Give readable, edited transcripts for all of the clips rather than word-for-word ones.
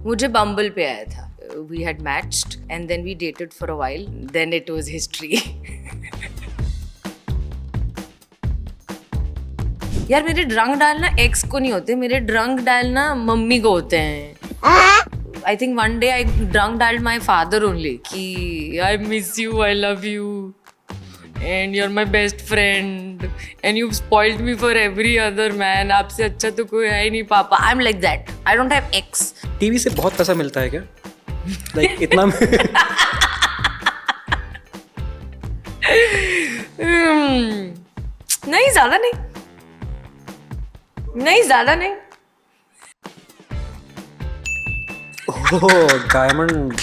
मुझे बम्बल पे आया था. We had matched and then we dated for a while. Then it was history. यार मेरे ड्रंक डालना एक्स को नहीं होते, मेरे ड्रंक डालना मम्मी को होते हैं. I think one day I drunk dialed my father only कि I miss you, I love you and you're my best friend and you've spoiled me for every other man. आपसे अच्छा तो कोई है ही नहीं पापा. I'm like that. I don't have ex. TV से बहुत पैसा मिलता है क्या? Like इतना नहीं ज़्यादा नहीं. नहीं ज़्यादा नहीं. Oh, diamond.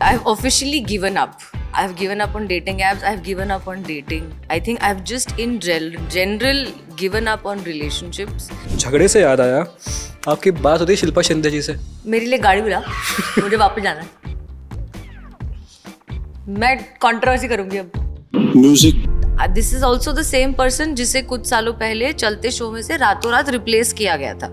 I've officially given up. I've given up on dating apps. I've given up on dating. I think I've just in general given up on relationships. झगड़े से याद आया, आपकी बात होती है शिल्पा शिंदे जी से. मेरे लिए गाड़ी बुला, मुझे वापस जाना है. मैं कंट्रोवर्सी करूंगी अब. Music. This is also the same person जिसे कुछ सालों पहले चलते शो में से रातों रात रिप्लेस किया गया था.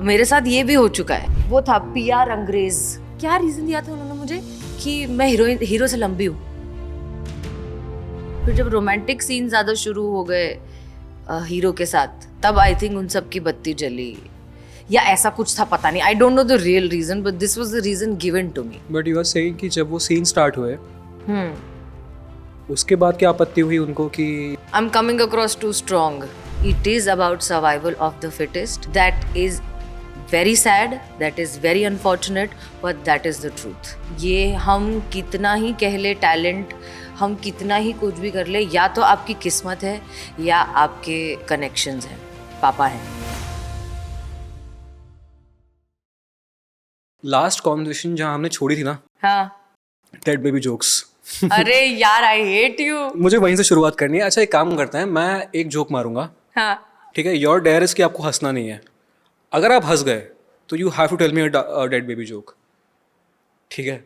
मेरे साथ ये भी हो चुका है. वो था पीआर अंग्रेज. क्या रीजन दिया था उन्होंने मुझे कि मैं हीरो से लंबी हूँ. फिर जब रोमांटिक सीन ज्यादा शुरू हो गए हीरो के साथ, तब आई थिंक उन सब की बत्ती जली या ऐसा कुछ था, पता नहीं. I don't know the real reason but this was the reason given to me. But you are saying कि जब वो सीन स्टार्ट हुए, उसके बाद क्या आपत्ति हुई उनको कि I am coming across too strong. It is about survival of the fittest. That is very sad, that is very unfortunate, but that is the truth. ये हम कितना ही कह ले टैलेंट, हम कितना ही कुछ भी कर ले, या तो आपकी किस्मत है या आपके कनेक्शंस हैं, पापा हैं. लास्ट कॉन्वर्सेशन जहाँ हमने छोड़ी थी ना, हाँ. Dead baby jokes. अरे यार आई हेट यू. मुझे वहीं से शुरुआत करनी है. अच्छा एक काम करते हैं, मैं एक जोक मारूंगा. हाँ. ठीक है, योर डेयर इज कि आपको हंसना नहीं है. अगर आप हंस गए तो you have to tell me a dead baby joke. ठीक है,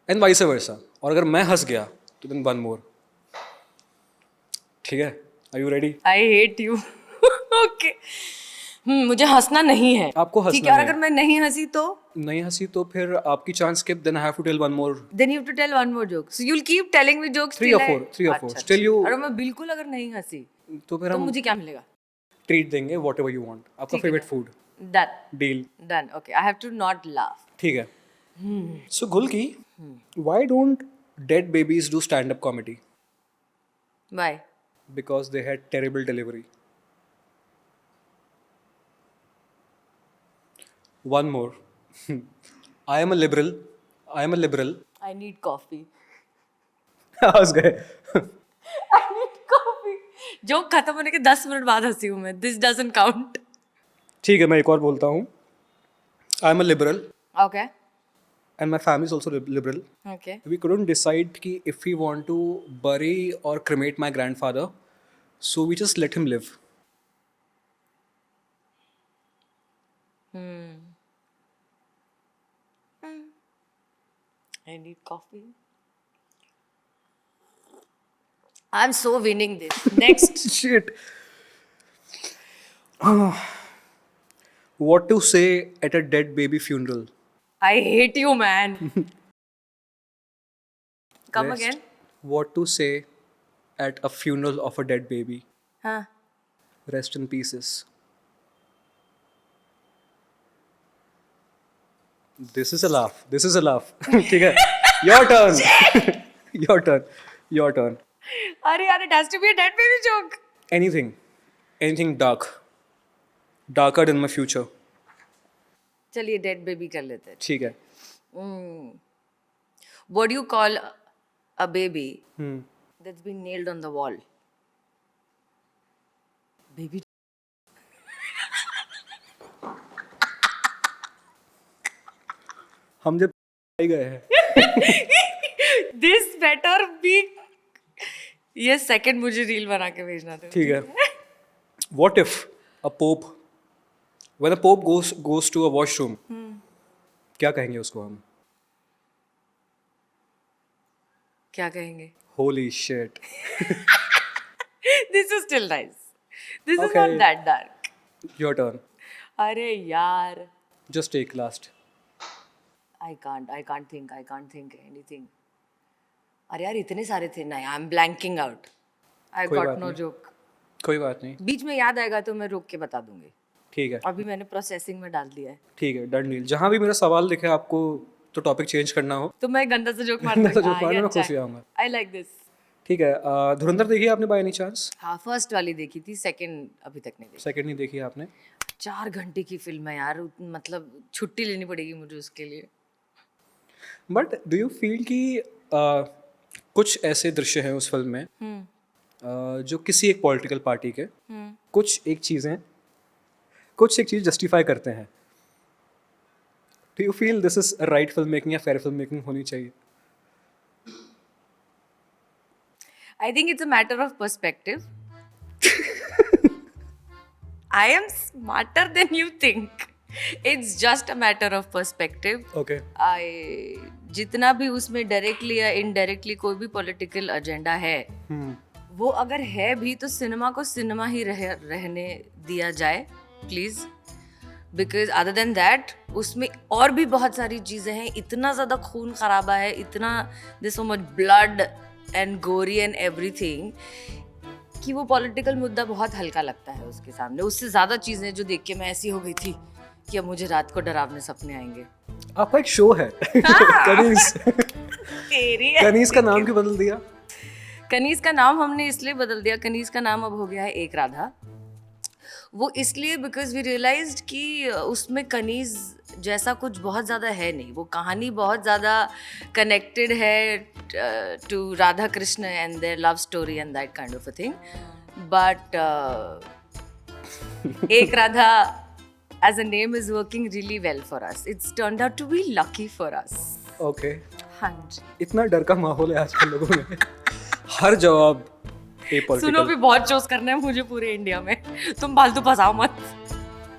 एंड वाइस वर्सा. और अगर मैं हंस गया तो देन वन मोर. ठीक है, are you ready? I hate you. Okay. मुझे हंसना नहीं है. आपको हंसना ठीक है. और है. अगर मैं नहीं हंसी तो नहीं हंसी तो फिर आपकी chance skip. Then I have to tell one more. then you have to tell one more joke. So you'll keep telling me jokes. Three or four. अच्छा, Still you. अरे मैं बिल्कुल अगर नहीं हंसी तो फिर तो हम मुझे क्या मिलेगा? ट्रीट देंगे, वॉट एवर यू वॉन्ट. आपका favourite food. Done. Deal. Done. Okay. I have to not laugh. ठीक है. सो गुल की, why don't dead babies do stand up comedy? Why? Because they had terrible delivery. One more. I am a liberal. I need coffee. हंस गए. I need coffee. Joke खत्म होने के 10 minute बाद हंसी हूँ मैं. This doesn't count. ठीक है, मैं एक और बोलता हूँ. I am a liberal Okay. and my family is also liberal. Okay. We couldn't decide कि if we want to bury or cremate my grandfather, so we just let him live. I need coffee. I'm so winning this. Next. Shit. What to say at a dead baby funeral? I hate you, man. Come Rest. again. What to say at a funeral of a dead baby? Huh. Rest in pieces. This is a laugh. ठीक है. Your turn. Your turn. अरे यार, it has to be a dead baby joke. Anything dark. Darker than my future. चलिए dead baby कर लेते हैं. ठीक है. What do you call a baby that's been nailed on the wall? Baby. हम जब गए हैं. This better be. ये सेकंड मुझे रील बना के भेजना था. ठीक है. What if when a pope goes to a washroom, क्या कहेंगे उसको हम? क्या कहेंगे? Holy shit. This is still nice. This is Okay. not that dark. Your turn. अरे यार. Just take last. I can't think anything. अरे यार इतने सारे थे ना, आई एम ब्लैंकिंग आउट. आई कोई गॉट बात नो नहीं. जोक. कोई बात नहीं. बीच में याद आएगा तो मैं रोक के बता दूंगी. ठीक है. अभी मैंने प्रोसेसिंग में डाल दिया है. ठीक है, डन डील. जहाँ भी मेरा सवाल दिखे आपको तो टॉपिक चेंज करना हो, तो मैं गंदा सा जोक मार गंदा सा दूंगी. joke मारना, मैं खुश हो जाऊंगा. I like this. ठीक है. धुरंधर देखी है आपने बाय एनी चांस? हाँ, फर्स्ट वाली देखी थी, सेकंड अभी तक नहीं देखी. सेकंड नहीं देखी है आपने? 4 घंटे की फिल्म है यार, मतलब छुट्टी लेनी पड़ेगी मुझे उसके लिए. बट डू यू फील कि कुछ ऐसे दृश्य हैं उस फिल्म में जो किसी एक पॉलिटिकल पार्टी के कुछ एक चीज़ जस्टिफाई करते हैं? Do you feel this is right film making या फेयर फिल्म मेकिंग होनी चाहिए? I think it's a matter of perspective. I am smarter than you think. It's just a matter of perspective. Okay. जितना भी उसमें directly या indirectly कोई भी political agenda है, वो अगर है भी तो सिनेमा को सिनेमा ही रहने दिया जाए please. Because other than that उसमें और भी बहुत सारी चीज़ें हैं. इतना ज़्यादा खून खराबा है, इतना there so much blood and gory and everything कि वो पॉलिटिकल मुद्दा बहुत हल्का लगता है उसके सामने. उससे ज़्यादा चीज़ें जो देख के मैं ऐसी हो गई थी कि अब मुझे रात को डरावने सपने आएंगे. आपका एक शो है कनीज. कनीज का नाम क्यों बदल दिया? कनीज का नाम हमने इसलिए बदल दिया, कनीज का नाम अब हो गया है एक राधा. वो इसलिए बिकॉज वी रियलाइज्ड कि उसमें कनीज जैसा कुछ बहुत ज़्यादा है नहीं. वो कहानी बहुत ज़्यादा कनेक्टेड है to Radha Krishna and their love story and that kind of a thing. But एक Radha as a name is working really well for us. It's turned out to be lucky for us. Okay. हाँ जी. इतना डर का माहौल है आजकल लोगों में. हर जवाब सुनो भी बहुत चूज करना है मुझे पूरे इंडिया में. तुम फालतू फंसाओ मत.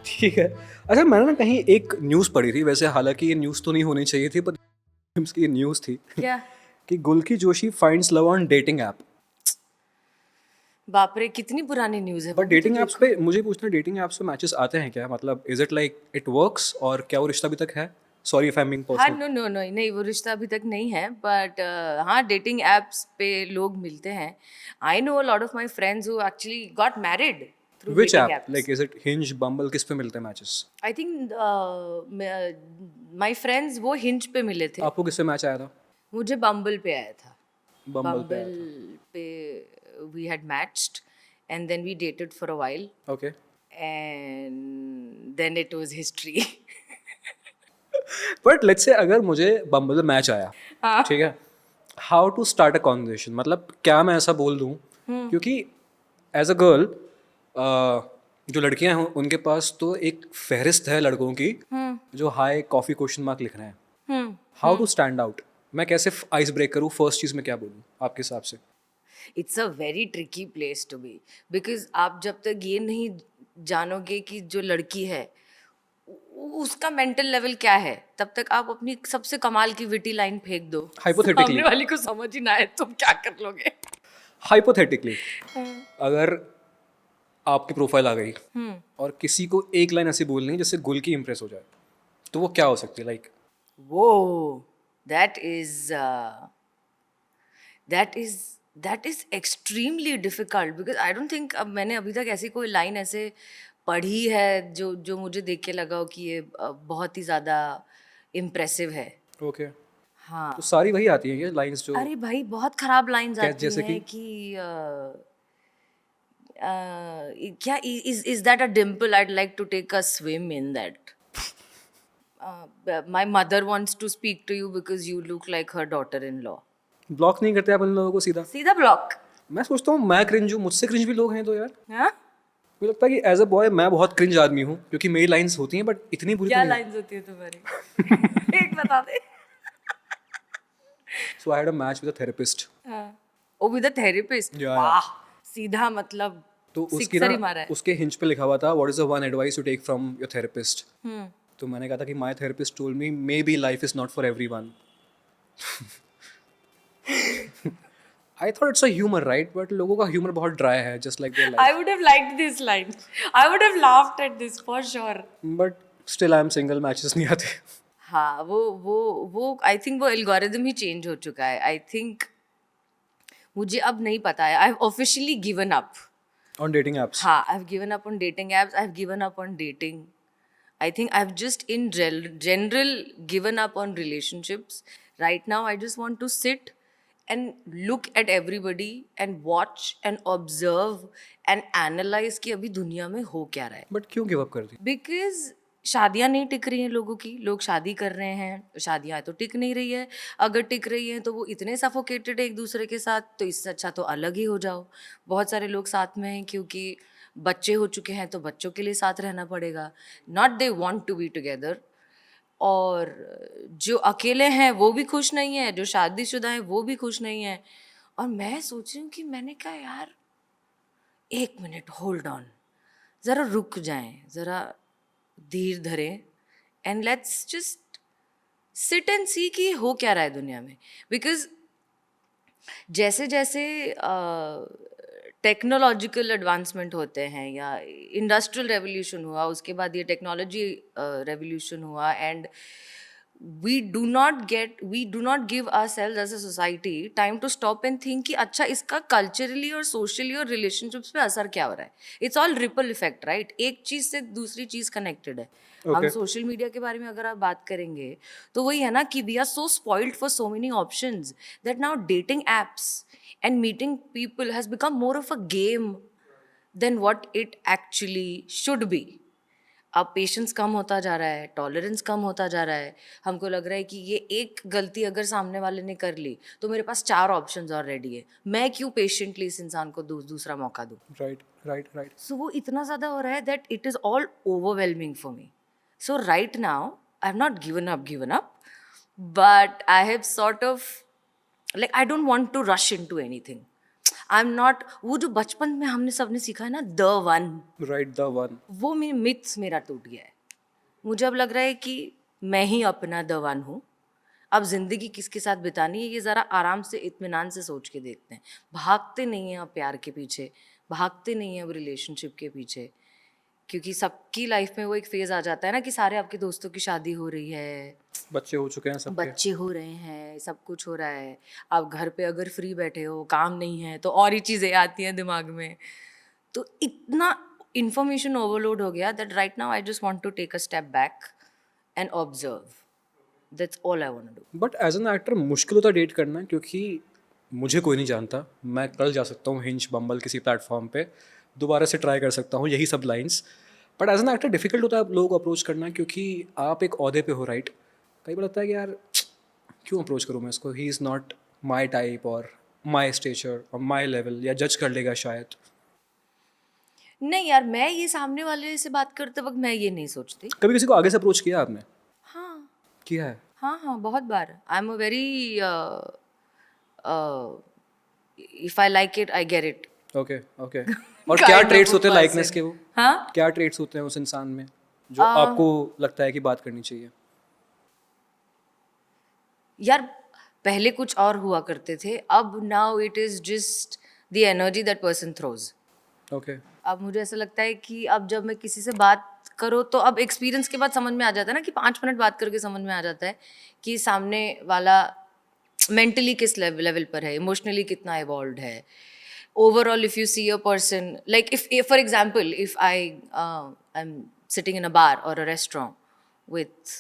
ठीक है. अच्छा, मैंने ना कहीं एक न्यूज़ पढ़ी थी, वैसे हालांकि ये न्यूज़ तो नहीं होनी चाहिए थी, पर की ये न्यूज़ थी क्या? कि Gulki Joshi finds love on dating app. बाप रे, कितनी पुरानी न्यूज़ है. बट डेटिंग ऐप्स पे मुझे पूछना, डेटिंग ऐप्स पे मैचेस आते हैं क्या? मतलब is it like it works, और क्या वो रिश्ता अभी तक है? Sorry if I am being हाँ, पर्सनल. नो नहीं, वो रिश्ता अभी तक नहीं है. बट हाँ, डेटिंग एप्स पे लोग मिलते हैं. I know a lot of my friends who actually got married through which dating app? Apps. Like is it Hinge, Bumble? किस पे मिलते हैं matches? I think my friends वो हिंज पे मिले थे. आपको किससे मैच आया था? मुझे बम्बल पे आया था. बम्बल पे आया बम्बल पे we had matched and then we dated for a while था. Okay. and then it was history. But let's say अगर मुझे बम्बल में मैच आया, हाँ. ठीक है, how to start a conversation? मतलब क्या मैं ऐसा बोल दूं, क्योंकि एज अ गर्ल जो लड़कियां हैं उनके पास तो एक फहरिस्त है लड़कों की जो हाई कॉफी क्वेश्चन मार्क लिख रहे हैं. How to stand out? मैं कैसे आइस ब्रेक करूं? फर्स्ट चीज में क्या बोलूं आपके हिसाब से? It's a very tricky place to be because आप जब तक ये नहीं जानोगे कि जो लड़की है उसका मेंटल लेवल क्या है, तब तक आप अपनी सबसे कमाल की विटी लाइन फेंक दो. Hypothetically. सामने वाली को समझ ही ना आए तुम क्या कर लोगे. हाइपोथेटिकली अगर आपकी प्रोफाइल आ गई और किसी को एक लाइन ऐसी बोलनी है जिससे गुल की इम्प्रेस हो जाए, तो वो क्या हो सकती है? लाइक वो that is extremely difficult because I don't think अब मैंने अभी तक ऐसी कोई लाइन ऐसे पढ़ी है जो मुझे देख के लगा हो कि ये बहुत ही ज़्यादा इम्प्रेसिव है. ओके. हाँ. तो सारी वही आती हैं ये लाइंस जो? अरे भाई बहुत खराब लाइंस आती जैसे हैं कि क्या is that a dimple? I'd like to take a swim in that. My mother wants to speak to you because you look like her daughter-in-law. Block नहीं करते आप इन लोगों को सीधा ब्लॉक? मैं सोचता हूँ मैं क्रिंज हूँ, मुझसे क्रिंज भी लोग हैं तो यार. हाँ? मुझे लगता है कि एज अ बॉय मैं बहुत क्रिंज आदमी हूँ क्योंकि मेरी लाइंस होती हैं बट इतनी बुरी क्या तो नहीं. लाइंस होती है तुम्हारी? एक बता दे. So I had a match with a therapist. Oh with a therapist? Yeah. वाह, सीधा मतलब तो उसकी सिक्सर ही ना मारा है. उसके हिंज पे लिखा हुआ था what is the one advice you take from your therapist. तो मैंने कहा था कि my therapist told me maybe life is not for everyone. I thought it's a humor, right? But लोगों का humor बहुत dry है, just like their life. I would have liked this line. I would have laughed at this for sure. But still, I'm single. Matches नहीं आते. हाँ, वो I think वो algorithm ही change हो चुका है. आई थिंक मुझे अब नहीं पता है. I have officially given up. On dating apps? हाँ, I have given up on dating apps. I have given up on dating. I think I've just in general given up on relationships. Right now, I just want to sit and look at everybody and watch and observe and analyze कि अभी दुनिया में हो क्या रहा है. But क्यों give up कर दी? Because शादियां नहीं टिक रही हैं लोगों की. लोग शादी कर रहे हैं, शादियां तो टिक नहीं रही है. अगर टिक रही हैं तो वो इतने सफोकेटेड है एक दूसरे के साथ, तो इससे अच्छा तो अलग ही हो जाओ. बहुत सारे लोग साथ में हैं क्योंकि बच्चे हो चुके हैं तो बच्चों के लिए साथ रहना पड़ेगा. Not they want to be together. और जो अकेले हैं वो भी खुश नहीं है, जो शादीशुदा हैं वो भी खुश नहीं है. और मैं सोच रही हूँ कि मैंने कहा यार 1 मिनट होल्ड ऑन, ज़रा रुक जाएं, ज़रा धीर धरें and let's just sit and see कि हो क्या रहा है दुनिया में. बिकॉज जैसे जैसे टेक्नोलॉजिकल एडवांसमेंट होते हैं या इंडस्ट्रियल रेवोल्यूशन हुआ, उसके बाद ये टेक्नोलॉजी रेवोल्यूशन हुआ, and we do not give ourselves as a society time to stop and think कि अच्छा इसका कल्चरली और सोशली और रिलेशनशिप्स पे असर क्या हो रहा है. It's all ripple effect, right. एक चीज से दूसरी चीज कनेक्टेड है. हम सोशल मीडिया के बारे में अगर आप बात करेंगे तो वही है ना कि we are so spoiled for so many options that now dating apps and meeting people has become more of a game than what it actually should be. अब पेशेंस कम होता जा रहा है, टॉलरेंस कम होता जा रहा है. हमको लग रहा है कि ये एक गलती अगर सामने वाले ने कर ली तो मेरे पास 4 ऑप्शंस ऑलरेडी है. मैं क्यों पेशेंटली इस इंसान को दूसरा मौका दूँ. Right right right. सो वो इतना ज़्यादा हो रहा है that it is all overwhelming for me. So right now I have not given up but I have sort of like I don't want to rush into anything. I am not, वो जो बचपन में हमने सबने सीखा है ना the one, right, the one, वो मिथ्स मेरा टूट गया है. मुझे अब लग रहा है कि मैं ही अपना द वन हूँ. अब जिंदगी किसके साथ बितानी है ये ज़रा आराम से इत्मीनान से सोच के देखते हैं. भागते नहीं हैं अब प्यार के पीछे, भागते नहीं हैं अब रिलेशनशिप के पीछे. क्योंकि सबकी लाइफ में वो एक फेज आ जाता है ना कि सारे आपके दोस्तों की शादी हो रही है, बच्चे हो चुके हैं, सब बच्चे हो रहे हैं, सब कुछ हो रहा है. आप घर पे अगर फ्री बैठे हो, काम नहीं है, तो और ही चीज़ें आती हैं दिमाग में. तो इतना इंफॉर्मेशन ओवरलोड हो गया that right now I just want to take a step back and observe. That's all I want to do. But as an actor मुश्किल होता है डेट करना, क्योंकि मुझे कोई नहीं जानता. मैं कल जा सकता हूँ हिंज, बम्बल, किसी प्लेटफॉर्म पे दोबारा से ट्राई कर सकता हूँ यही सब lines. But as an actor difficult होता है लोगों को अप्रोच करना, क्योंकि आप एक ओहदे पे हो, राइट. कई बार लगता है कि यार क्यों अप्रोच करूँ मैं इसको, he is not my type और माई स्टेचर और माई लेवल, या जज कर लेगा शायद. नहीं यार, मैं ये सामने वाले से बात करते वक्त मैं ये नहीं सोचती. कभी किसी को आगे से अप्रोच किया आपने? हाँ किया है. हाँ, बहुत बार. I am a very if I like it I get it. Okay okay. और क्या ट्रेट्स होते हैं लाइकनेस के? वो हाँ, क्या ट्रेट्स होते हैं उस इंसान में जो आपको लगता है कि बात करनी चाहिए? यार पहले कुछ और हुआ करते थे, अब now it is just the energy that person throws. Okay. अब मुझे ऐसा लगता है कि अब जब मैं किसी से बात करो तो अब एक्सपीरियंस के बाद समझ में आ जाता है ना कि 5 मिनट बात करके समझ में आ जाता है कि सामने वाला मेंटली किस लेवल पर है, इमोशनली कितना इवॉल्व है. Overall, if you see a person, like if for example, if I'm sitting in a bar or a restaurant with,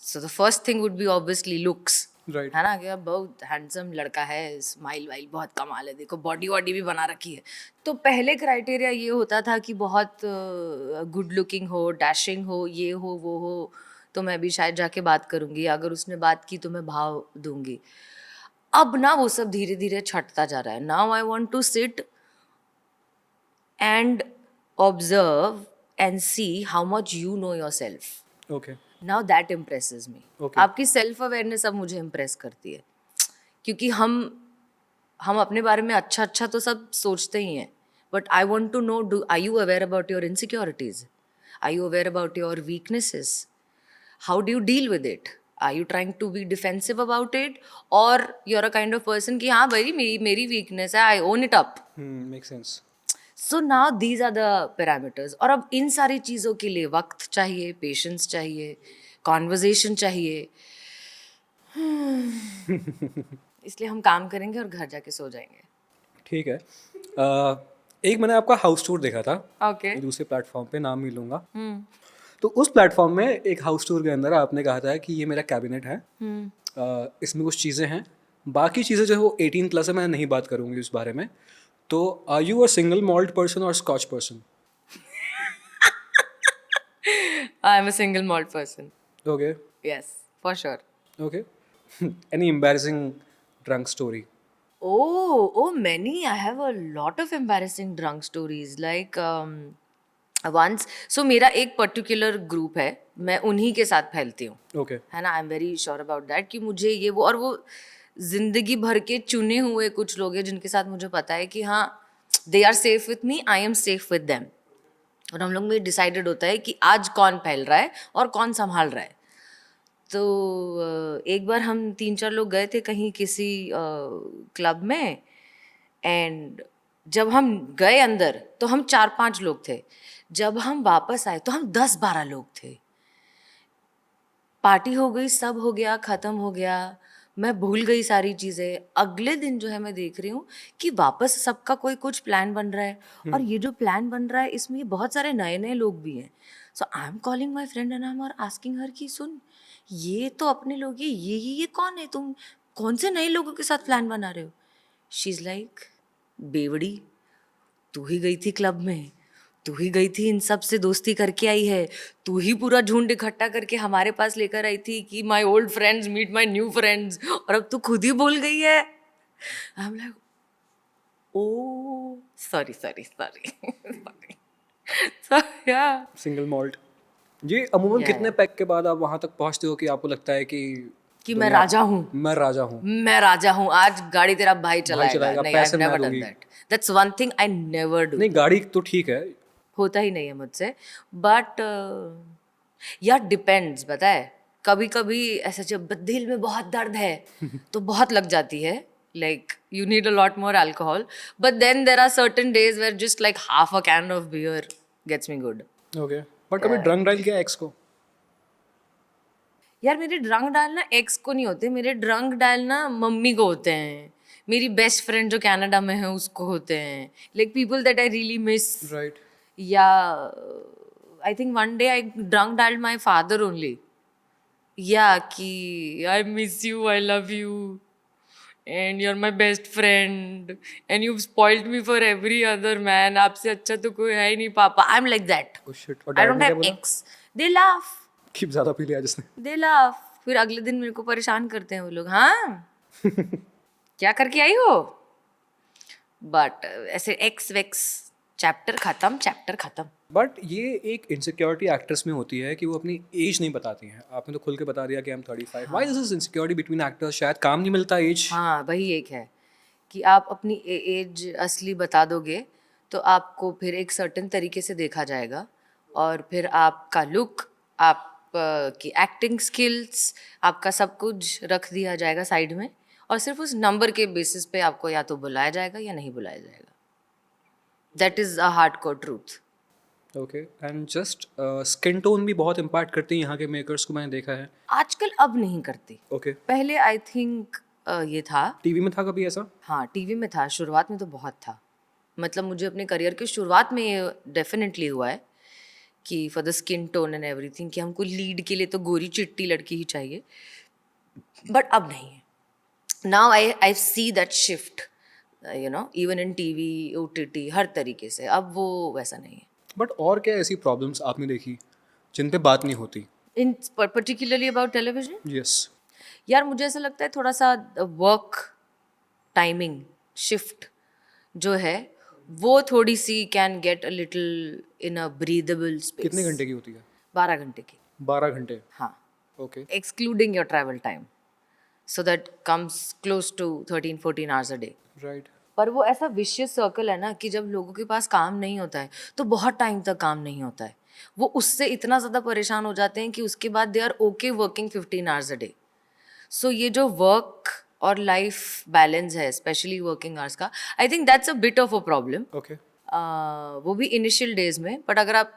so the first thing would be obviously looks. Right. है ना कि अब बहुत handsome लड़का है, smile while बहुत कमाल है, देखो बॉडी वॉडी भी बना रखी है. तो पहले क्राइटेरिया ये होता था कि बहुत गुड लुकिंग हो, डैशिंग हो, ये हो वो हो, तो मैं भी शायद जाके बात करूँगी. अगर उसने बात की तो मैं भाव दूंगी. अब ना वो सब धीरे धीरे छटता जा रहा है. Now I want to sit and observe and see how much you know yourself. Okay. Now that impresses me. Okay. आपकी सेल्फ अवेयरनेस अब मुझे इम्प्रेस करती है, क्योंकि हम अपने बारे में अच्छा तो सब सोचते ही हैं, but I want to know, do are you aware about your insecurities? Are you aware about your weaknesses? How do you deal with it? Are you trying to be defensive about it, or you're a kind of person कि हाँ भाई मेरी weakness है, I own it up. makes sense. So now these are the parameters. और अब इन सारी चीज़ों के लिए वक्त चाहिए, पेशेंस चाहिए, कॉन्वर्जेशन चाहिए. इसलिए हम काम करेंगे और घर जाके सो जाएंगे. ठीक है. एक मैंने आपका हाउस टूर देखा था ओके. दूसरे प्लेटफॉर्म पे, नाम नहीं लूँगा. तो उस प्लेटफॉर्म में एक हाउस टूर के अंदर आपने कहा था कि ये मेरा कैबिनेट है, इसमें कुछ चीज़ें हैं, बाकी चीज़ें जो है वो 18 प्लस है, मैं नहीं बात करूँगी उस बारे में. तो are you a single malt person और scotch person? I am a single malt person. Okay. Yes, for sure. Okay. Any embarrassing drunk story? Oh, many. I have a lot of embarrassing drunk stories. Like once, so मेरा एक particular group है, मैं उन्हीं के साथ फैलती हूँ, okay. है ना. I am very sure about that कि मुझे ये वो, और वो जिंदगी भर के चुने हुए कुछ लोग हैं जिनके साथ मुझे पता है कि हाँ, they are safe with me, I am safe with them. और हम लोग में डिसाइडेड होता है कि आज कौन फैल रहा है और कौन संभाल रहा है. तो एक बार हम 3-4 लोग गए थे कहीं किसी क्लब में, एंड जब हम गए अंदर तो हम 4-5 लोग थे. जब हम वापस आए तो हम 10-12 लोग थे. पार्टी हो गई, सब हो गया, ख़त्म हो गया, मैं भूल गई सारी चीज़ें. अगले दिन जो है मैं देख रही हूँ कि वापस सबका कोई कुछ प्लान बन रहा है, और ये जो प्लान बन रहा है इसमें बहुत सारे नए नए लोग भी हैं. So I am calling my friend and I am asking her कि सुन, ये तो अपने लोग ही, ये कौन है, तुम कौन से नए लोगों के साथ प्लान बना रहे हो. शी इज़ लाइक, बेवड़ी, तू ही गई थी क्लब में, तू ही गई थी, इन सब से दोस्ती करके आई है, तू ही पूरा झुंड इकट्ठा करके हमारे पास लेकर आई थी कि my old friends meet my new friends, और अब तू खुद ही बोल गई है. I am like, oh sorry. So yeah, single malt. जी, अमूमन कितने पैक के बाद आप वहाँ तक पहुँचते हो कि आपको लगता है कि मैं राजा हूँ, मैं राजा हूँ, मैं राजा हूँ, आज गाड़ी तेरा भाई चलाएगा. चलाएगा, नहीं, पैसे आई मैं नेवर डन दूंगी. That. That's one thing I never do. नहीं, गाड़ी तो ठीक है. होता ही नहीं है मुझसे. बट यार डिपेंड्स, पता है, कभी कभी ऐसा जब दिल में बहुत दर्द है तो बहुत लग जाती है, like you need a lot more alcohol. But then there are certain days where just like half a can of beer gets me good. Okay. But कभी ड्रंक डायल किया एक्स को? यार मेरे ड्रंक डायल ना x को नहीं होते, मेरे ड्रंक डायल ना मम्मी को होते हैं. मेरी बेस्ट फ्रेंड जो कनाडा में है उसको होते हैं, like people that I really miss. Right. Yeah, I think one day I drunk dialed my father only. Yeah, कि I miss you, I love you, and you're my best friend, and you've spoiled me for every other man. आपसे अच्छा तो कोई है ही नहीं पापा. I'm like that. Oh shit. और I dad don't ने क्या have बोला? ex. They laugh. कि ज़्यादा पी लिया जिसने. They laugh. फिर अगले दिन मेरे को परेशान करते हैं वो लोग. हाँ क्या करके आई हो. बट ऐसे एक्स वेक्स, चैप्टर खत्म. बट ये एक इनसिक्योरिटी एक्ट्रेस में होती है कि वो अपनी एज नहीं बताती हैं. आपने तो खुल के बता दिया कि I M 35. Why this is insecurity between actors? शायद काम नहीं मिलता एज. हाँ, वही एक है कि आप अपनी एज असली बता दोगे तो आपको फिर एक सर्टेन तरीके से देखा जाएगा, और फिर आपका लुक, आप की एक्टिंग स्किल्स, आपका सब कुछ रख दिया जाएगा साइड में, और सिर्फ उस नंबर के बेसिस पे आपको या तो बुलाया जाएगा या नहीं बुलाया जाएगा. That is a hardcore truth. Okay. And just skin tone भी बहुत इम्पैक्ट करती है यहाँ के मेकर्स को, मैंने देखा है. आजकल अब नहीं करती. ओके. पहले आई थिंक ये था. टीवी में था कभी ऐसा? हाँ, टीवी में था, शुरुआत में तो बहुत था. मतलब मुझे अपने करियर के शुरुआत में ये डेफिनेटली हुआ है कि for the skin tone and everything, कि हमको लीड के लिए तो गोरी चिट्टी लड़की ही चाहिए. बट अब नहीं है. Now I see that shift, you know, even in TV, OTT, हर तरीके से अब वो वैसा नहीं है. बट और क्या ऐसी प्रॉब्लम्स आपने देखी जिन पे बात नहीं होती? In particularly about television, yes. यार मुझे ऐसा लगता है थोड़ा सा वर्क टाइमिंग शिफ्ट जो है वो थोड़ी सी can get a little in a breathable space. कितने घंटे की होती है? 12 घंटे की. 12 घंटे. हाँ, okay. Excluding your travel time, so that comes close to 13-14 hours a day. Right. पर वो ऐसा विशियस सर्कल है ना कि जब लोगों के पास काम नहीं होता है तो बहुत टाइम तक काम नहीं होता है. वो उससे इतना ज़्यादा परेशान हो जाते हैं कि उसके बाद they are okay working 15 hours a day. So ये जो वर्क और लाइफ बैलेंस है, स्पेशली वर्किंग आवर्स का, I think that's a bit of a problem. Okay. वो भी इनिशियल डेज में. बट अगर आप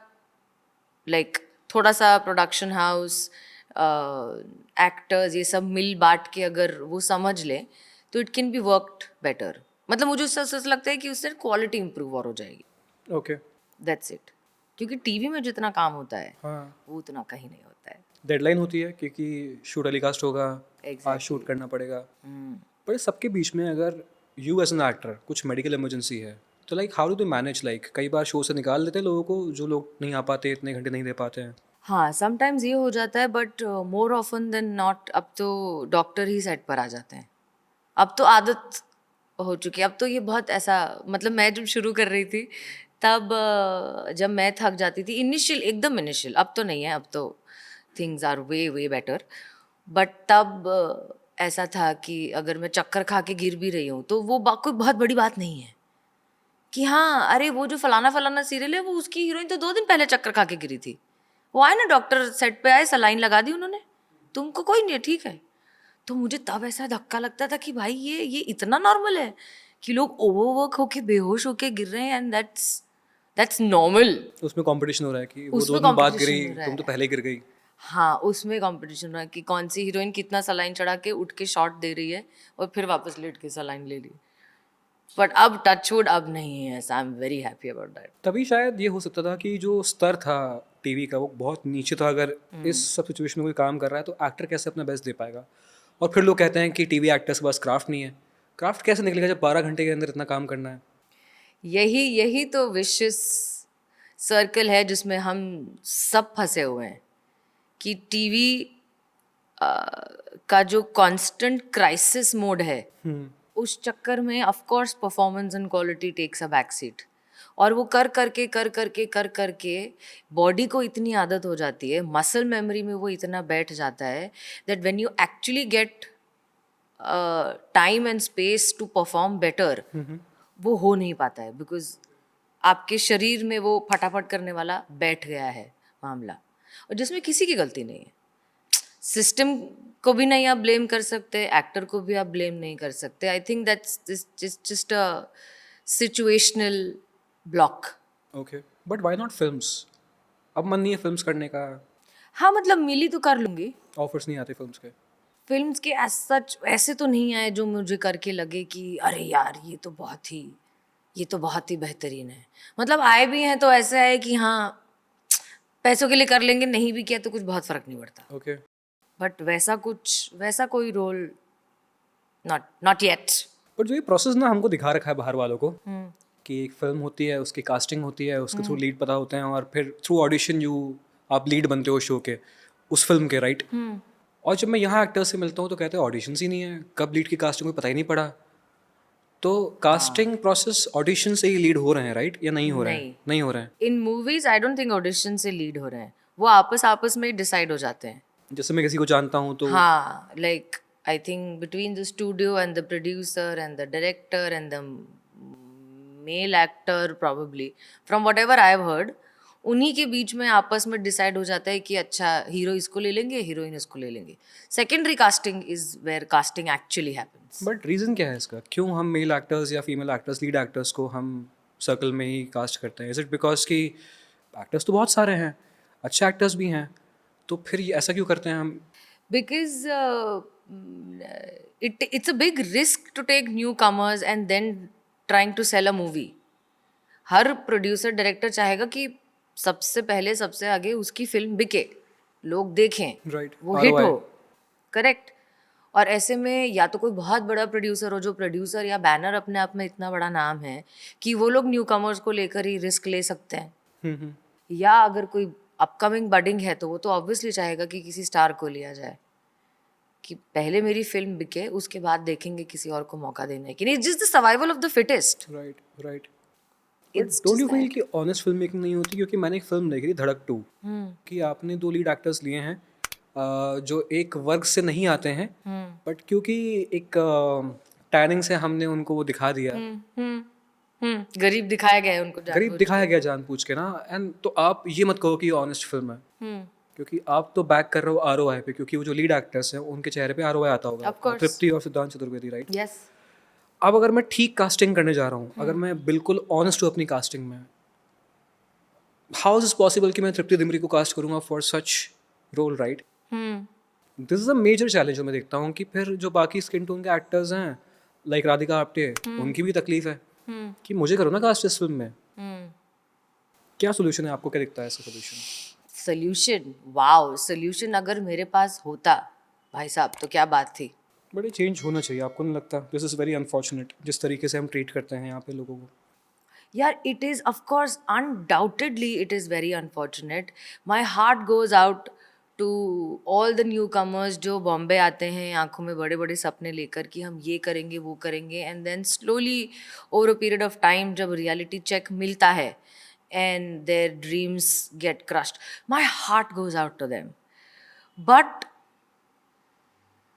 लाइक थोड़ा सा प्रोडक्शन हाउस एक्टर्स ये सब मिल बांट के अगर वो समझ ले तो it can be worked better. मतलब मुझे उससे ऐसा लगता है कि उससे क्वालिटी इंप्रूव और हो जाएगी. ओके. That's it. क्योंकि टीवी में जितना काम होता है हाँ, वो उतना कहीं नहीं होता है. डेडलाइन होती है क्योंकि शूट टेलीकास्ट होगा, आज Exactly. शूट करना पड़ेगा. हम्म. पर सबके बीच में अगर यू एज एन एक्टर कुछ मेडिकल इमरजेंसी है तो like how do they manage, like कई बार शो से निकाल देते हैं लोगों को जो लोग नहीं आ पाते, इतने घंटे नहीं दे पाते हैं. हाँ, समटाइम्स ये हो जाता है but more often than not अब तो डॉक्टर ही सेट पर आ जाते हैं. अब तो आदत हो चुकी है. अब तो ये बहुत ऐसा, मतलब मैं जब शुरू कर रही थी तब जब मैं थक जाती थी इनिशियल, एकदम इनिशियल, अब तो नहीं है, अब तो things are way way better. But तब ऐसा था कि अगर मैं चक्कर खा के गिर भी रही हूँ तो वो कोई बहुत बड़ी बात नहीं है कि हाँ अरे वो जो फलाना फलाना सीरियल है वो उसकी हीरोइन तो 2 दिन पहले चक्कर खा के गिरी थी. वो आए ना, डॉक्टर सेट पे आए, सलाइन लगा दी उन्होंने, तुमको कोई नहीं है, ठीक है. तो मुझे तब ऐसा धक्का लगता था कि भाई ये इतना नॉर्मल है कि लोग ओवरवर्क होके बेहोश होके गिर रहे हैं एंड दैट्स नॉर्मल. उसमें कंपटीशन हो रहा है कि वो उसमें 2 दिन बाद competition गिरी, हो रहा तुम तो है. पहले गिर गई. हाँ, उसमें कंपटीशन रहा है कि कौन सी हीरोइन कितना सलाइन चढ़ा के उठ के शॉट दे रही है और फिर वापस लेट के सलाइन ले ली. बट अब टचवुड अब नहीं है ऐसा. I am very happy about that. तभी शायद ये हो सकता था कि जो स्तर था टीवी का वो बहुत नीचे था. अगर इस सब सिचुएशन में कोई काम कर रहा है तो एक्टर कैसे अपना बेस्ट दे पाएगा. और फिर लोग कहते हैं कि टीवी एक्टर्स के पास क्राफ्ट नहीं है. क्राफ्ट कैसे निकलेगा जब 12 घंटे के अंदर इतना काम करना है. यही तो विशियस सर्कल है जिसमें हम सब फंसे हुए हैं कि टीवी का जो कांस्टेंट क्राइसिस मोड है उस चक्कर में of course performance and quality takes a back seat. और वो कर करके बॉडी को इतनी आदत हो जाती है, मसल मेमोरी में वो इतना बैठ जाता है that when you actually get time and space to perform better वो हो नहीं पाता है बिकॉज आपके शरीर में वो फटाफट करने वाला बैठ गया है मामला. और जिसमें किसी की गलती नहीं है. सिस्टम को भी नहीं आप ब्लेम कर सकते, एक्टर को भी आप ब्लेम नहीं कर सकते. आई think that's just a situational block. Okay, but why not films. अब मन नहीं है फिल्म्स करने का. हाँ, मतलब मिली तो कर लूँगी. ऑफर्स नहीं आते फिल्म्स के. फिल्म्स के एज सच ऐसे तो नहीं आए जो मुझे करके लगे कि अरे यार ये तो बहुत ही बेहतरीन है. मतलब आए भी हैं तो ऐसे आए कि हाँ पैसों के लिए कर लेंगे, नहीं भी किया तो कुछ बहुत फर्क नहीं पड़ता. ओके. बट वैसा कोई रोल नॉट येट. बट जो ये प्रोसेस ना हमको दिखा रखा है बाहर वालों को कि एक फिल्म होती है, उसकी कास्टिंग होती है, उसके थ्रू लीड पता होते हैं और फिर थ्रू ऑडिशन आप लीड बनते हो शो के, उस फिल्म के, राइट. और जब मैं यहाँ एक्टर्स से मिलता हूँ तो कहते हैं ऑडिशंस ही नहीं है, कब लीड की कास्टिंग को पता ही नहीं पड़ा. तो कास्टिंग प्रोसेस ऑडिशन से ही लीड हो रहे हैं, राइट, या नहीं हो रहे हैं? नहीं हो रहे हैं. In movies I don't think audition से लीड हो रहे हैं, वो आपस में डिसाइड हो जाते हैं. जैसे मैं किसी को जानता हूँ तो हाँ, like I think between the studio and the producer and the director and the male actor probably from what ever I have heard, उन्हीं के बीच में आपस में डिसाइड हो जाता है कि अच्छा हीरो इसको ले लेंगे, हीरोइन इसको ले लेंगे. Secondary casting is where casting actually happens. But reason क्या है इसका? क्यों हम मेल एक्टर्स या फीमेल एक्टर्स, लीड एक्टर्स को हम सर्कल में ही कास्ट करते हैं? इज इट बिकॉज कि एक्टर्स तो बहुत सारे हैं, अच्छे एक्टर्स भी हैं, तो फिर ये ऐसा क्यों करते हैं हम? Because it's a big risk to take newcomers and then trying to sell a movie. Her producer director चाहेगा कि सबसे पहले सबसे आगे उसकी फिल्म बिके, लोग देखें, Right. वो हिट ROI. हो. करेक्ट. और ऐसे में या तो कोई बहुत बड़ा प्रोड्यूसर हो जो प्रोड्यूसर या बैनर अपने आप में इतना बड़ा नाम है कि वो लोग न्यू कमर्स को लेकर ही रिस्क ले सकते हैं. या अगर कोई अपकमिंग बडिंग है तो वो तो ऑब्वियसली चाहेगा कि किसी स्टार को लिया जाए कि पहले मेरी फिल्म बिके उसके बाद देखेंगे किसी और को मौका देना है कि नहीं. It's just the survival of the fittest. Right. It's don't you just feel कि ऑनेस्ट फिल्म मेकिंग नहीं होती? क्योंकि मैंने एक फिल्म देखी थी धड़क 2 कि आपने 2 लीड एक्टर्स लिए हैं जो एक वर्ग से नहीं आते हैं, बट क्योंकि एक टैनिंग से हमने उनको वो दिखा दिया, गरीब दिखाया गया है उनको. गरीब दिखाया गया जानबूझ के ना. एंड तो आप ये मत कहो कि ये ऑनेस्ट फिल्म है, क्योंकि आप तो बैक कर रहे हो आरओआई पे, क्योंकि वो जो लीड एक्टर्स हैं उनके चेहरे पे आरओआई आता होगा. तृप्ति और सिद्धांत चतुर्वेदी, राइट. यस. अब अगर मैं ठीक कास्टिंग करने जा रहा हूँ, अगर मैं बिल्कुल ऑनेस्ट हूँ अपनी कास्टिंग में, हाउ इज इज पॉसिबल कि मैं तृप्ति दिमरी को कास्ट करूँगा for such role, right. This is a major challenge जो मैं देखता हूँ कि फिर जो बाकी स्किन टोन के एक्टर्स हैं लाइक राधिका आप्टे, उनकी भी तकलीफ है कि मुझे करो ना कास्ट इस फिल्म में। क्या सोल्यूशन है, आपको क्या दिखता है ऐसा सोल्यूशन? सोल्यूशन, वाओ, सोल्यूशन अगर मेरे पास होता भाई साहब तो क्या बात थी। बट ये चेंज होना चाहिए, आपको नहीं लगता? दिस इज़ वेरी अनफॉर्चुनेट जिस तरीके से हम ट्रीट करते हैं यहाँ पे लोगों को। यार it is of course undoubtedly it is very unfortunate. My heart goes out to all the newcomers जो बॉम्बे आते हैं आंखों में बड़े बड़े सपने लेकर कि हम ये करेंगे वो करेंगे, and then slowly over a period of time जब रियलिटी चेक मिलता है and their dreams get crushed, my heart goes out to them. But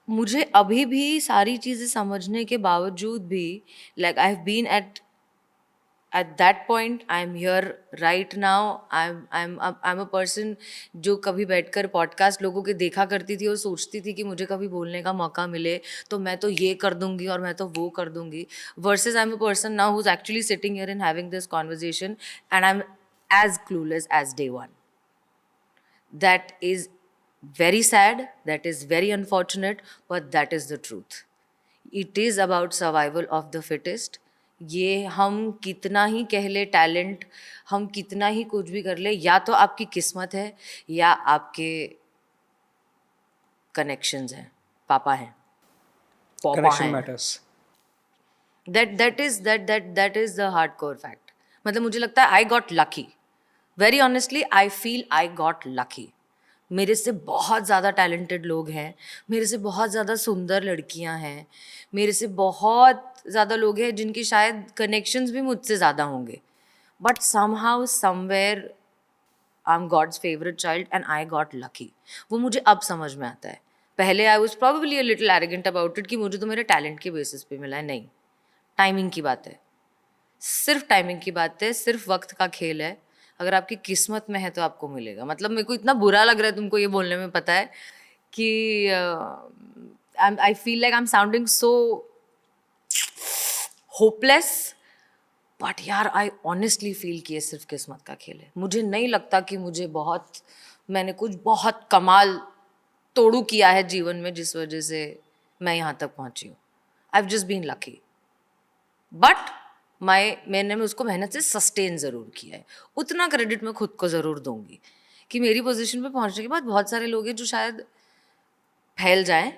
मुझे अभी भी सारी चीज़ें समझने के बावजूद भी, like I have been at that point, I'm here right now. I'm a person जो कभी बैठकर पॉडकास्ट लोगों के देखा करती थी और सोचती थी कि मुझे कभी बोलने का मौका मिले तो मैं तो ये कर दूंगी और मैं तो वो कर दूंगी, versus I'm a person now who's actually sitting here and having this conversation and I'm as clueless as day one. That is very sad, that is very unfortunate, but that is the truth. It is about survival of the fittest. ये हम कितना ही कह ले talent, हम कितना ही कुछ भी कर ले, या तो आपकी किस्मत है या आपके कनेक्शंस हैं, पापा हैं, पापा कनेक्शन हैं। Matters. that is the hardcore fact. मतलब मुझे लगता है आई got lucky, very honestly I feel I got lucky. मेरे से बहुत ज़्यादा टैलेंटेड लोग हैं, मेरे से बहुत ज़्यादा सुंदर लड़कियां हैं, मेरे से बहुत ज़्यादा लोग हैं जिनकी शायद कनेक्शंस भी मुझसे ज़्यादा होंगे, but somehow somewhere I am God's favourite child and I got lucky. वो मुझे अब समझ में आता है। पहले I was probably a little arrogant about it कि मुझे तो मेरे टैलेंट के बेसिस पे मिला है। नहीं, टाइमिंग की बात है, सिर्फ टाइमिंग की बात है, सिर्फ वक्त का खेल है। अगर आपकी किस्मत में है तो आपको मिलेगा। मतलब मेरे को इतना बुरा लग रहा है तुमको ये बोलने में, पता है कि I feel like I am sounding so hopeless, but यार आई ऑनेस्टली फील कि ये सिर्फ किस्मत का खेल है। मुझे नहीं लगता कि मैंने कुछ बहुत कमाल तोड़ू किया है जीवन में जिस वजह से मैं यहाँ तक पहुँची हूँ। I have just been lucky, but मैंने उसको मेहनत से सस्टेन ज़रूर किया है। उतना क्रेडिट मैं खुद को ज़रूर दूंगी कि मेरी पोजीशन पे पहुंचने के बाद बहुत सारे लोग हैं जो शायद फैल जाएं,